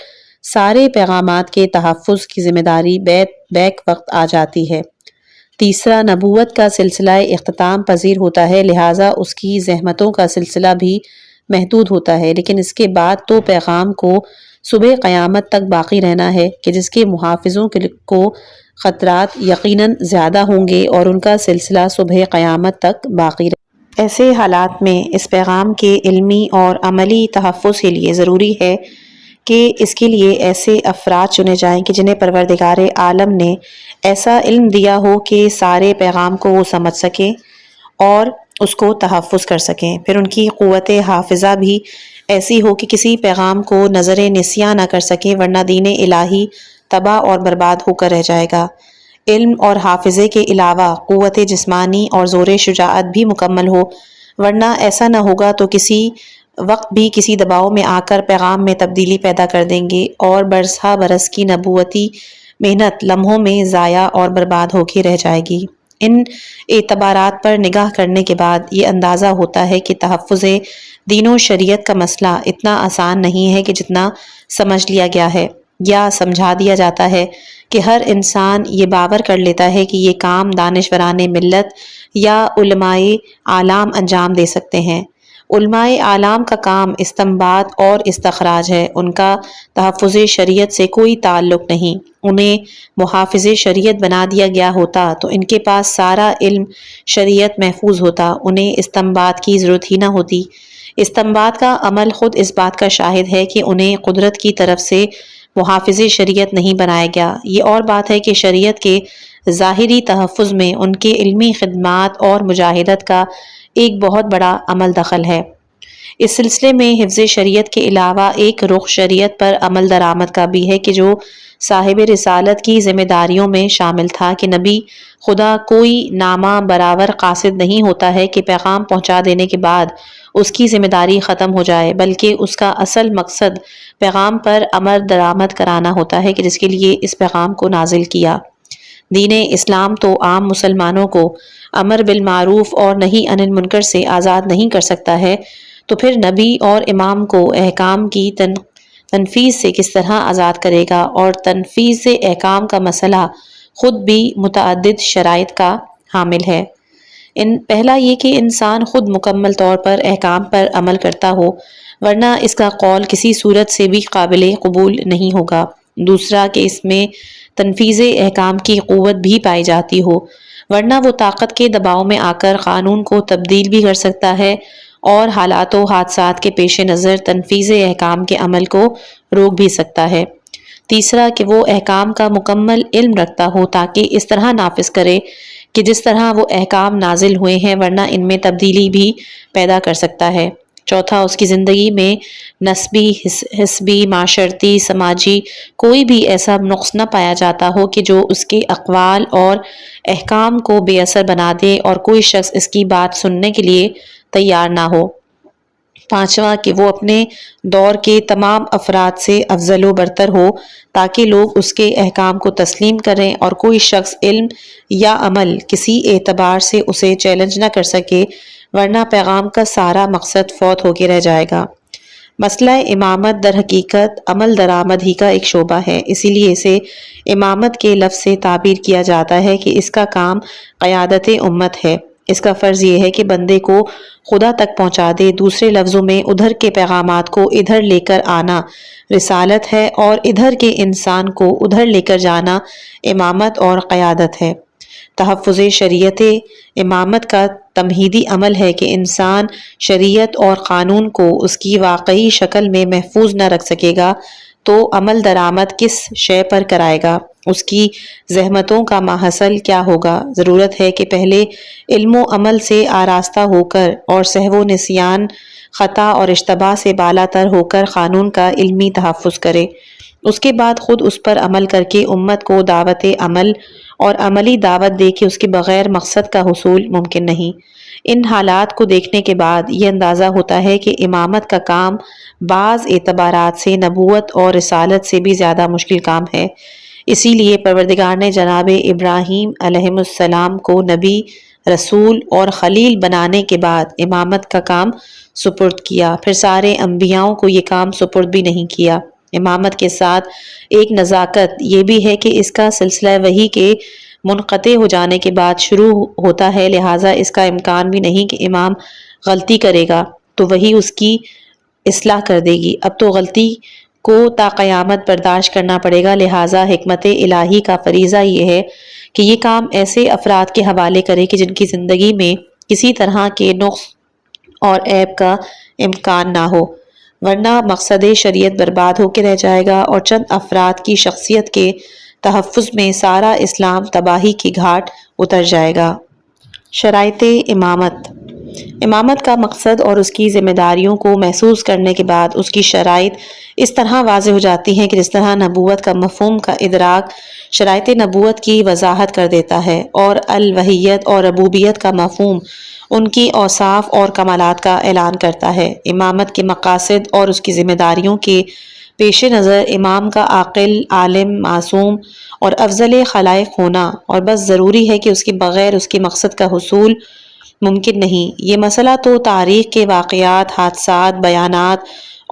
سارے پیغامات کے تحفظ کی ذمہ داری بیک وقت آ جاتی ہے۔ تیسرا، نبوت کا سلسلہ اختتام پذیر ہوتا ہے، لہٰذا اس کی زحمتوں کا سلسلہ بھی محدود ہوتا ہے، لیکن اس کے بعد تو پیغام کو صبح قیامت تک باقی رہنا ہے، کہ جس کے محافظوں کو خطرات یقیناً زیادہ ہوں گے اور ان کا سلسلہ صبح قیامت تک باقی رہے۔ ایسے حالات میں اس پیغام کے علمی اور عملی تحفظ کے لیے ضروری ہے کہ اس کے لیے ایسے افراد چنے جائیں کہ جنہیں پروردگار عالم نے ایسا علم دیا ہو کہ سارے پیغام کو وہ سمجھ سکیں اور اس کو تحفظ کر سکیں۔ پھر ان کی قوت حافظہ بھی ایسی ہو کہ کسی پیغام کو نظر نسیان نہ کر سکیں، ورنہ دین الہی تباہ اور برباد ہو کر رہ جائے گا۔ علم اور حافظے کے علاوہ قوت جسمانی اور زور شجاعت بھی مکمل ہو، ورنہ ایسا نہ ہوگا تو کسی وقت بھی کسی دباؤ میں آ کر پیغام میں تبدیلی پیدا کر دیں گے اور برسہ برس کی نبوتی محنت لمحوں میں ضائع اور برباد ہو کے رہ جائے گی۔ ان اعتبارات پر نگاہ کرنے کے بعد یہ اندازہ ہوتا ہے کہ تحفظ دین و شریعت کا مسئلہ اتنا آسان نہیں ہے کہ جتنا سمجھ لیا گیا ہے یا سمجھا دیا جاتا ہے، کہ ہر انسان یہ باور کر لیتا ہے کہ یہ کام دانشوران ملت یا علماء اعلام انجام دے سکتے ہیں۔ علماء اعلام کا کام استنباط اور استخراج ہے، ان کا تحفظ شریعت سے کوئی تعلق نہیں۔ انہیں محافظ شریعت بنا دیا گیا ہوتا تو ان کے پاس سارا علم شریعت محفوظ ہوتا، انہیں استنباط کی ضرورت ہی نہ ہوتی۔ استنباط کا عمل خود اس بات کا شاہد ہے کہ انہیں قدرت کی طرف سے محافظ شریعت نہیں بنایا گیا۔ یہ اور بات ہے کہ شریعت کے ظاہری تحفظ میں ان کے علمی خدمات اور مجاہدت کا ایک بہت بڑا عمل دخل ہے۔ اس سلسلے میں حفظ شریعت کے علاوہ ایک رخ شریعت پر عمل درآمد کا بھی ہے، کہ جو صاحب رسالت کی ذمہ داریوں میں شامل تھا، کہ نبی خدا کوئی نامہ برابر قاصد نہیں ہوتا ہے کہ پیغام پہنچا دینے کے بعد اس کی ذمہ داری ختم ہو جائے، بلکہ اس کا اصل مقصد پیغام پر عمل درآمد کرانا ہوتا ہے، کہ جس کے لیے اس پیغام کو نازل کیا۔ دین اسلام تو عام مسلمانوں کو امر بالمعروف اور نہی عن المنکر سے آزاد نہیں کر سکتا ہے، تو پھر نبی اور امام کو احکام کی تنفیذ سے کس طرح آزاد کرے گا؟ اور تنفیذ احکام کا مسئلہ خود بھی متعدد شرائط کا حامل ہے۔ پہلا یہ کہ انسان خود مکمل طور پر احکام پر عمل کرتا ہو، ورنہ اس کا قول کسی صورت سے بھی قابل قبول نہیں ہوگا۔ دوسرا کہ اس میں تنفیذ احکام کی قوت بھی پائی جاتی ہو، ورنہ وہ طاقت کے دباؤ میں آ کر قانون کو تبدیل بھی کر سکتا ہے اور حالات و حادثات کے پیش نظر تنفیذ احکام کے عمل کو روک بھی سکتا ہے۔ تیسرا کہ وہ احکام کا مکمل علم رکھتا ہو تاکہ اس طرح نافذ کرے کہ جس طرح وہ احکام نازل ہوئے ہیں، ورنہ ان میں تبدیلی بھی پیدا کر سکتا ہے۔ چوتھا اس کی زندگی میں نسبی، حسبی، معاشرتی، سماجی کوئی بھی ایسا نقص نہ پایا جاتا ہو کہ جو اس کے اقوال اور احکام کو بے اثر بنا دے اور کوئی شخص اس کی بات سننے کے لیے تیار نہ ہو۔ پانچواں کہ وہ اپنے دور کے تمام افراد سے افضل و برتر ہو تاکہ لوگ اس کے احکام کو تسلیم کریں اور کوئی شخص علم یا عمل کسی اعتبار سے اسے چیلنج نہ کر سکے، ورنہ پیغام کا سارا مقصد فوت ہو کے رہ جائے گا۔ مسئلہ امامت در حقیقت عمل درآمد ہی کا ایک شعبہ ہے، اسی لیے اسے امامت کے لفظ سے تعبیر کیا جاتا ہے کہ اس کا کام قیادت امت ہے۔ اس کا فرض یہ ہے کہ بندے کو خدا تک پہنچا دے، دوسرے لفظوں میں ادھر کے پیغامات کو ادھر لے کر آنا رسالت ہے اور ادھر کے انسان کو ادھر لے کر جانا امامت اور قیادت ہے۔ تحفظ شریعت امامت کا تمہیدی عمل ہے کہ انسان شریعت اور قانون کو اس کی واقعی شکل میں محفوظ نہ رکھ سکے گا تو عمل درآمد کس شے پر کرائے گا؟ اس کی زحمتوں کا ماحصل کیا ہوگا؟ ضرورت ہے کہ پہلے علم و عمل سے آراستہ ہو کر اور سہو و نسیان، خطا اور اشتباہ سے بالا تر ہو کر قانون کا علمی تحفظ کرے، اس کے بعد خود اس پر عمل کر کے امت کو دعوت عمل اور عملی دعوت دے کہ اس کے بغیر مقصد کا حصول ممکن نہیں۔ ان حالات کو دیکھنے کے بعد یہ اندازہ ہوتا ہے کہ امامت کا کام بعض اعتبارات سے نبوت اور رسالت سے بھی زیادہ مشکل کام ہے۔ اسی لیے پروردگار نے جناب ابراہیم علیہ السلام کو نبی، رسول اور خلیل بنانے کے بعد امامت کا کام سپرد کیا، پھر سارے انبیاؤں کو یہ کام سپرد بھی نہیں کیا۔ امامت کے ساتھ ایک نزاکت یہ بھی ہے کہ اس کا سلسلہ وحی کے منقطع ہو جانے کے بعد شروع ہوتا ہے، لہٰذا اس کا امکان بھی نہیں کہ امام غلطی کرے گا تو وحی اس کی اصلاح کر دے گی، اب تو غلطی کو تا قیامت برداشت کرنا پڑے گا، لہٰذا حکمت الہی کا فریضہ یہ ہے کہ یہ کام ایسے افراد کے حوالے کرے کہ جن کی زندگی میں کسی طرح کے نقص اور عیب کا امکان نہ ہو، ورنہ مقصد شریعت برباد ہو کے رہ جائے گا اور چند افراد کی شخصیت کے تحفظ میں سارا اسلام تباہی کی گھاٹ اتر جائے گا۔ شرائط امامت۔ امامت کا مقصد اور اس کی ذمہ داریوں کو محسوس کرنے کے بعد اس کی شرائط اس طرح واضح ہو جاتی ہیں کہ جس طرح نبوت کا مفہوم کا ادراک شرائط نبوت کی وضاحت کر دیتا ہے اور الوحیت اور ربوبیت کا مفہوم ان کی اوصاف اور کمالات کا اعلان کرتا ہے۔ امامت کے مقاصد اور اس کی ذمہ داریوں کے پیش نظر امام کا عاقل، عالم، معصوم اور افضل خلائق ہونا اور بس ضروری ہے کہ اس کے بغیر اس کے مقصد کا حصول ممکن نہیں۔ یہ مسئلہ تو تاریخ کے واقعات، حادثات، بیانات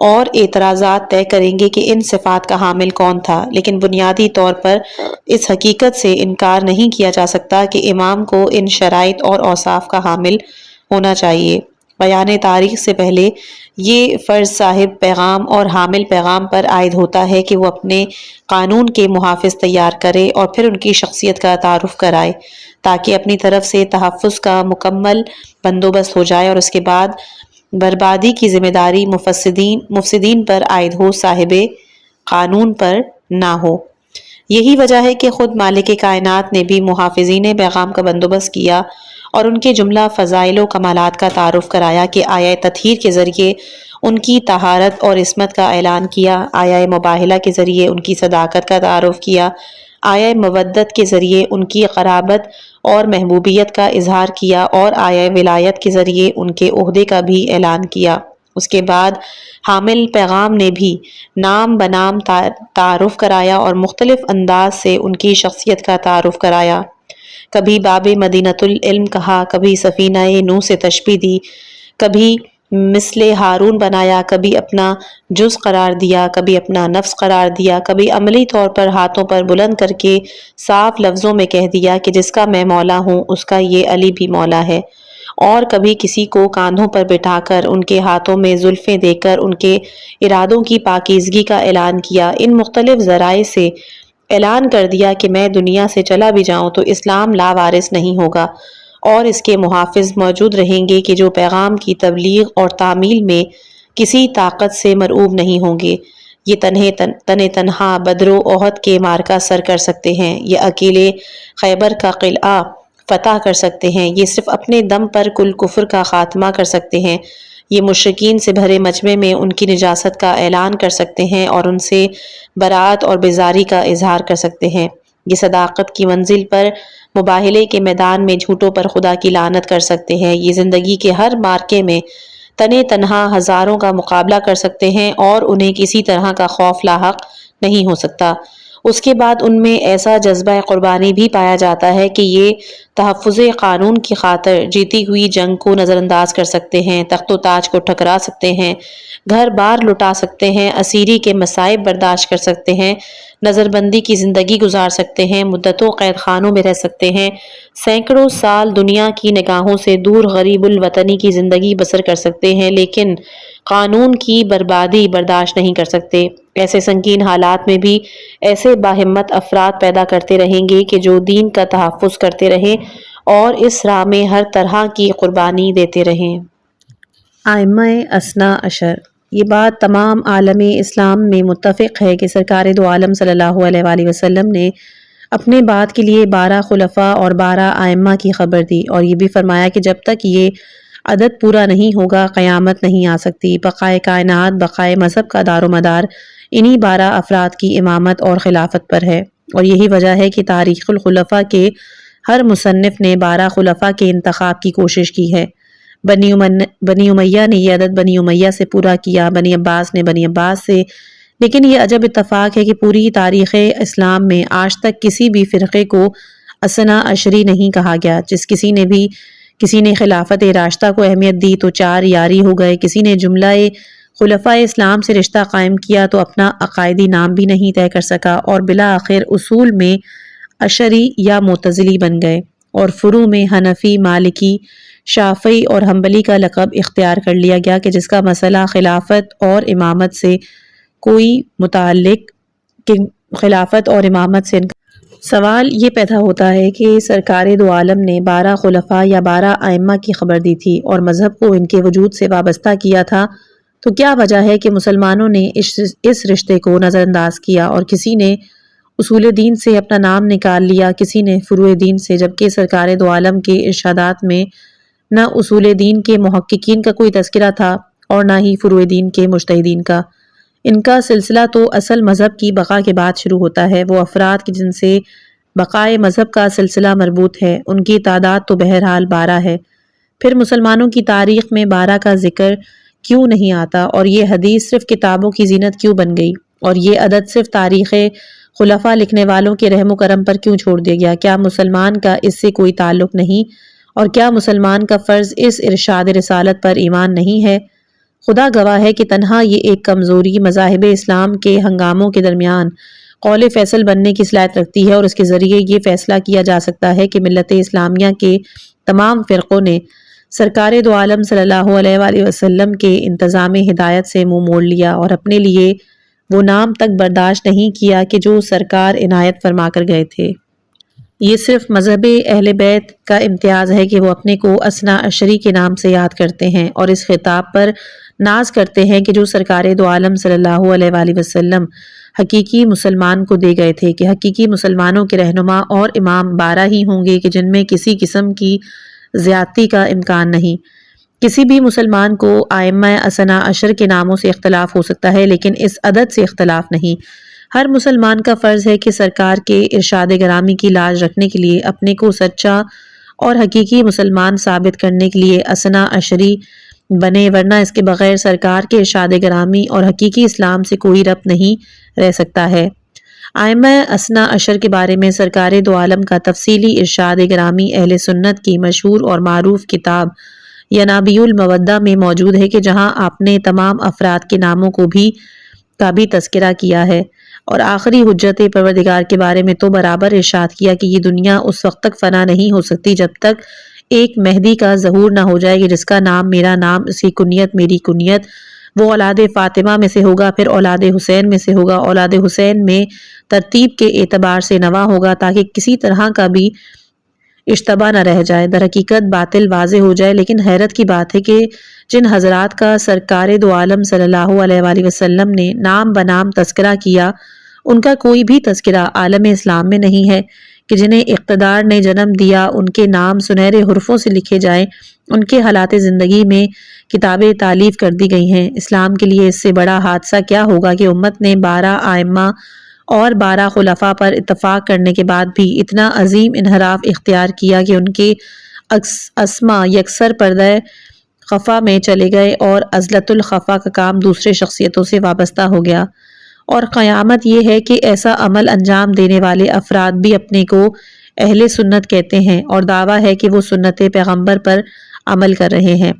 اور اعتراضات طے کریں گے کہ ان صفات کا حامل کون تھا، لیکن بنیادی طور پر اس حقیقت سے انکار نہیں کیا جا سکتا کہ امام کو ان شرائط اور اوصاف کا حامل ہونا چاہیے۔ بیان تاریخ سے پہلے یہ فرض صاحب پیغام اور حامل پیغام پر عائد ہوتا ہے کہ وہ اپنے قانون کے محافظ تیار کرے اور پھر ان کی شخصیت کا تعارف کرائے تاکہ اپنی طرف سے تحفظ کا مکمل بندوبست ہو جائے اور اس کے بعد بربادی کی ذمہ داری مفسدین پر عائد ہو، صاحب قانون پر نہ ہو۔ یہی وجہ ہے کہ خود مالک کائنات نے بھی محافظین پیغام کا بندوبست کیا اور ان کے جملہ فضائل و کمالات کا تعارف کرایا کہ آیہ تطہیر کے ذریعے ان کی طہارت اور عصمت کا اعلان کیا، آیہ مباہلہ کے ذریعے ان کی صداقت کا تعارف کیا، آیہ مودت کے ذریعے ان کی قرابت اور محبوبیت کا اظہار کیا اور آیہ ولایت کے ذریعے ان کے عہدے کا بھی اعلان کیا۔ اس کے بعد حامل پیغام نے بھی نام بنام تعارف کرایا اور مختلف انداز سے ان کی شخصیت کا تعارف کرایا۔ کبھی باب مدینۃ العلم کہا، کبھی سفینہ نوح سے تشبیہ دی، کبھی مثل ہارون بنایا، کبھی اپنا جز قرار دیا، کبھی اپنا نفس قرار دیا، کبھی عملی طور پر ہاتھوں پر بلند کر کے صاف لفظوں میں کہہ دیا کہ جس کا میں مولا ہوں اس کا یہ علی بھی مولا ہے، اور کبھی کسی کو کاندھوں پر بٹھا کر ان کے ہاتھوں میں زلفیں دے کر ان کے ارادوں کی پاکیزگی کا اعلان کیا۔ ان مختلف ذرائع سے اعلان کر دیا کہ میں دنیا سے چلا بھی جاؤں تو اسلام لاوارث نہیں ہوگا اور اس کے محافظ موجود رہیں گے کہ جو پیغام کی تبلیغ اور تعمیل میں کسی طاقت سے مرعوب نہیں ہوں گے۔ یہ تنہا بدر و احد کے معرکہ سر کر سکتے ہیں، یہ اکیلے خیبر کا قلعہ فتح کر سکتے ہیں، یہ صرف اپنے دم پر کل کفر کا خاتمہ کر سکتے ہیں، یہ مشرکین سے بھرے مجمع میں ان کی نجاست کا اعلان کر سکتے ہیں اور ان سے برات اور بیزاری کا اظہار کر سکتے ہیں، یہ صداقت کی منزل پر مباہلے کے میدان میں جھوٹوں پر خدا کی لعنت کر سکتے ہیں، یہ زندگی کے ہر معرکے میں تنہا ہزاروں کا مقابلہ کر سکتے ہیں اور انہیں کسی طرح کا خوف لاحق نہیں ہو سکتا۔ اس کے بعد ان میں ایسا جذبہ قربانی بھی پایا جاتا ہے کہ یہ تحفظ قانون کی خاطر جیتی ہوئی جنگ کو نظر انداز کر سکتے ہیں، تخت و تاج کو ٹھکرا سکتے ہیں، گھر بار لٹا سکتے ہیں، اسیری کے مصائب برداشت کر سکتے ہیں، نظر بندی کی زندگی گزار سکتے ہیں، مدتوں قید خانوں میں رہ سکتے ہیں، سینکڑوں سال دنیا کی نگاہوں سے دور غریب الوطنی کی زندگی بسر کر سکتے ہیں، لیکن قانون کی بربادی برداشت نہیں کر سکتے۔ ایسے سنگین حالات میں بھی ایسے باہمت افراد پیدا کرتے رہیں گے کہ جو دین کا تحفظ کرتے رہیں اور اس راہ میں ہر طرح کی قربانی دیتے رہیں۔ ائمہ اثنا عشر، یہ بات تمام عالم اسلام میں متفق ہے کہ سرکار دو عالم صلی اللہ علیہ وآلہ وسلم نے اپنے بعد کے لیے 12 خلفاء اور 12 ائمہ کی خبر دی، اور یہ بھی فرمایا کہ جب تک یہ عدد پورا نہیں ہوگا قیامت نہیں آ سکتی۔ بقائے کائنات، بقائے مذہب کا دار و مدار انہی 12 افراد کی امامت اور خلافت پر ہے، اور یہی وجہ ہے کہ تاریخ الخلفاء کے ہر مصنف نے 12 خلفاء کے انتخاب کی کوشش کی ہے۔ بنی امیہ نے یہ عدد بنی امیہ سے پورا کیا، بنی عباس نے بنی عباس سے، لیکن یہ عجب اتفاق ہے کہ پوری تاریخ اسلام میں آج تک کسی بھی فرقے کو اثنا عشری نہیں کہا گیا۔ کسی نے خلافت راشدہ کو اہمیت دی تو 4 یاری ہو گئے، کسی نے جملہ خلفاء اسلام سے رشتہ قائم کیا تو اپنا عقائدی نام بھی نہیں طے کر سکا، اور بالآخر اصول میں اشعری یا معتزلی بن گئے، اور فروع میں حنفی، مالکی، شافعی اور حنبلی کا لقب اختیار کر لیا گیا کہ جس کا مسئلہ خلافت اور امامت سے کوئی متعلق کہ خلافت اور امامت سے سوال یہ پیدا ہوتا ہے کہ سرکار دو عالم نے 12 خلفاء یا 12 ائمہ کی خبر دی تھی اور مذہب کو ان کے وجود سے وابستہ کیا تھا، تو کیا وجہ ہے کہ مسلمانوں نے اس رشتے کو نظر انداز کیا اور کسی نے اصول دین سے اپنا نام نکال لیا، کسی نے فروع دین سے، جبکہ سرکار دو عالم کے ارشادات میں نہ اصول دین کے محققین کا کوئی تذکرہ تھا اور نہ ہی فروع دین کے مجتہدین کا۔ ان کا سلسلہ تو اصل مذہب کی بقا کے بعد شروع ہوتا ہے۔ وہ افراد جن سے بقائے مذہب کا سلسلہ مربوط ہے، ان کی تعداد تو بہرحال 12 ہے۔ پھر مسلمانوں کی تاریخ میں 12 کا ذکر کیوں نہیں آتا، اور یہ حدیث صرف کتابوں کی زینت کیوں بن گئی، اور یہ عدد صرف تاریخ خلفاء لکھنے والوں کے رحم و کرم پر کیوں چھوڑ دیا گیا؟ کیا مسلمان کا اس سے کوئی تعلق نہیں، اور کیا مسلمان کا فرض اس ارشاد رسالت پر ایمان نہیں ہے؟ خدا گواہ ہے کہ تنہا یہ ایک کمزوری مذاہب اسلام کے ہنگاموں کے درمیان قول فیصل بننے کی صلاحیت رکھتی ہے، اور اس کے ذریعے یہ فیصلہ کیا جا سکتا ہے کہ ملت اسلامیہ کے تمام فرقوں نے سرکار دو عالم صلی اللہ علیہ وآلہ وسلم کے انتظام ہدایت سے منہ موڑ لیا اور اپنے لیے وہ نام تک برداشت نہیں کیا کہ جو سرکار عنایت فرما کر گئے تھے۔ یہ صرف مذہب اہل بیت کا امتیاز ہے کہ وہ اپنے کو اثنا عشری کے نام سے یاد کرتے ہیں اور اس خطاب پر ناز کرتے ہیں کہ جو سرکار دو عالم صلی اللہ علیہ وآلہ وسلم حقیقی مسلمان کو دے گئے تھے، کہ حقیقی مسلمانوں کے رہنما اور امام 12 ہی ہوں گے کہ جن میں کسی قسم کی زیادتی کا امکان نہیں۔ کسی بھی مسلمان کو ائمہ اثنا عشر کے ناموں سے اختلاف ہو سکتا ہے، لیکن اس عدد سے اختلاف نہیں۔ ہر مسلمان کا فرض ہے کہ سرکار کے ارشاد گرامی کی لاج رکھنے کے لیے، اپنے کو سچا اور حقیقی مسلمان ثابت کرنے کے لیے اثنا عشری بنے، ورنہ اس کے بغیر سرکار کے ارشاد گرامی اور حقیقی اسلام سے کوئی ربط نہیں رہ سکتا ہے۔ ائمہ اثنا عشر کے بارے میں سرکار دو عالم کا تفصیلی ارشاد گرامی اہل سنت کی مشہور اور معروف کتاب ینابیع المودہ میں موجود ہے، کہ جہاں آپ نے تمام افراد کے ناموں کا بھی تذکرہ کیا ہے، اور آخری حجت پروردگار کے بارے میں تو برابر ارشاد کیا کہ یہ دنیا اس وقت تک فنا نہیں ہو سکتی جب تک ایک مہدی کا ظہور نہ ہو جائے، کہ جس کا نام میرا نام، اس کی کنیت میری کنیت، وہ اولاد فاطمہ میں سے ہوگا، پھر اولاد حسین میں سے ہوگا، اولاد حسین میں ترتیب کے اعتبار سے نواں ہوگا، تاکہ کسی طرح کا بھی اشتباہ نہ رہ جائے، در حقیقت باطل واضح ہو جائے۔ لیکن حیرت کی بات ہے کہ جن حضرات کا سرکار دو عالم صلی اللہ علیہ وآلہ وسلم نے نام بنام تذکرہ کیا، ان کا کوئی بھی تذکرہ عالم اسلام میں نہیں ہے، کہ جنہیں اقتدار نے جنم دیا ان کے نام سنہرے حرفوں سے لکھے جائیں، ان کے حالات زندگی میں کتابیں تالیف کر دی گئی ہیں۔ اسلام کے لیے اس سے بڑا حادثہ کیا ہوگا کہ امت نے 12 ائمہ اور 12 خلفاء پر اتفاق کرنے کے بعد بھی اتنا عظیم انحراف اختیار کیا کہ ان کے اسما یکسر پردہ خفا میں چلے گئے، اور عزلت الخفا کا کام دوسرے شخصیتوں سے وابستہ ہو گیا۔ اور قیامت یہ ہے کہ ایسا عمل انجام دینے والے افراد بھی اپنے کو اہل سنت کہتے ہیں، اور دعویٰ ہے کہ وہ سنت پیغمبر پر عمل کر رہے ہیں۔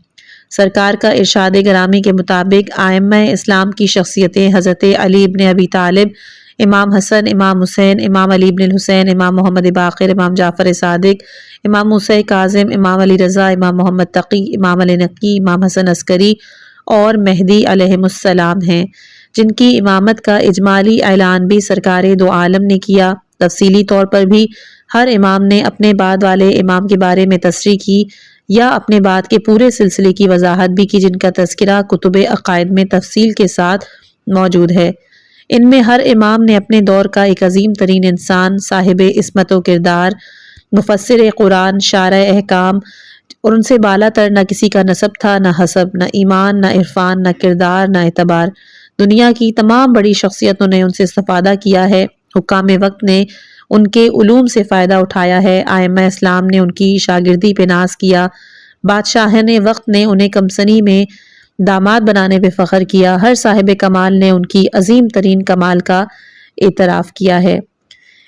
سرکار کا ارشاد گرامی کے مطابق ائمہ اسلام کی شخصیتیں حضرت علی ابن ابی طالب، امام حسن، امام حسین، امام علی ابن الحسین، امام محمد باقر، امام جعفر صادق، امام موسیٰ کاظم، امام علی رضا، امام محمد تقی، امام علی نقی، امام حسن عسکری اور مہدی علیہم السلام ہیں، جن کی امامت کا اجمالی اعلان بھی سرکار دو عالم نے کیا۔ تفصیلی طور پر بھی ہر امام نے اپنے بعد والے امام کے بارے میں تصریح کی یا اپنے بعد کے پورے سلسلے کی وضاحت بھی کی، جن کا تذکرہ کتب عقائد میں تفصیل کے ساتھ موجود ہے۔ ان میں ہر امام نے اپنے دور کا ایک عظیم ترین انسان، صاحب عصمت و کردار، مفسر قرآن، شارع احکام، اور ان سے بالا تر نہ کسی کا نسب تھا، نہ حسب، نہ ایمان، نہ عرفان، نہ کردار، نہ اعتبار۔ دنیا کی تمام بڑی شخصیتوں نے ان سے استفادہ کیا ہے، حکام وقت نے ان کے علوم سے فائدہ اٹھایا ہے، ائمہ اسلام نے ان کی شاگردی پہ ناز کیا، بادشاہان وقت نے انہیں کمسنی میں داماد بنانے پہ فخر کیا، ہر صاحب کمال نے ان کی عظیم ترین کمال کا اعتراف کیا ہے۔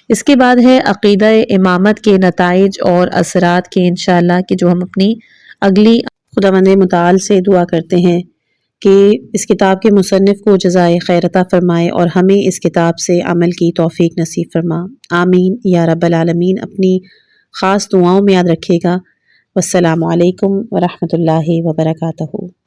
اس کے بعد ہے عقیدہ امامت کے نتائج اور اثرات کے انشاءاللہ، کہ جو ہم اپنی اگلی خداوند متعال سے دعا کرتے ہیں کہ اس کتاب کے مصنف کو جزائے خیر عطا فرمائے اور ہمیں اس کتاب سے عمل کی توفیق نصیب فرما، آمین یا رب العالمین۔ اپنی خاص دعاؤں میں یاد رکھیے گا۔ والسلام علیکم ورحمۃ اللہ وبرکاتہ۔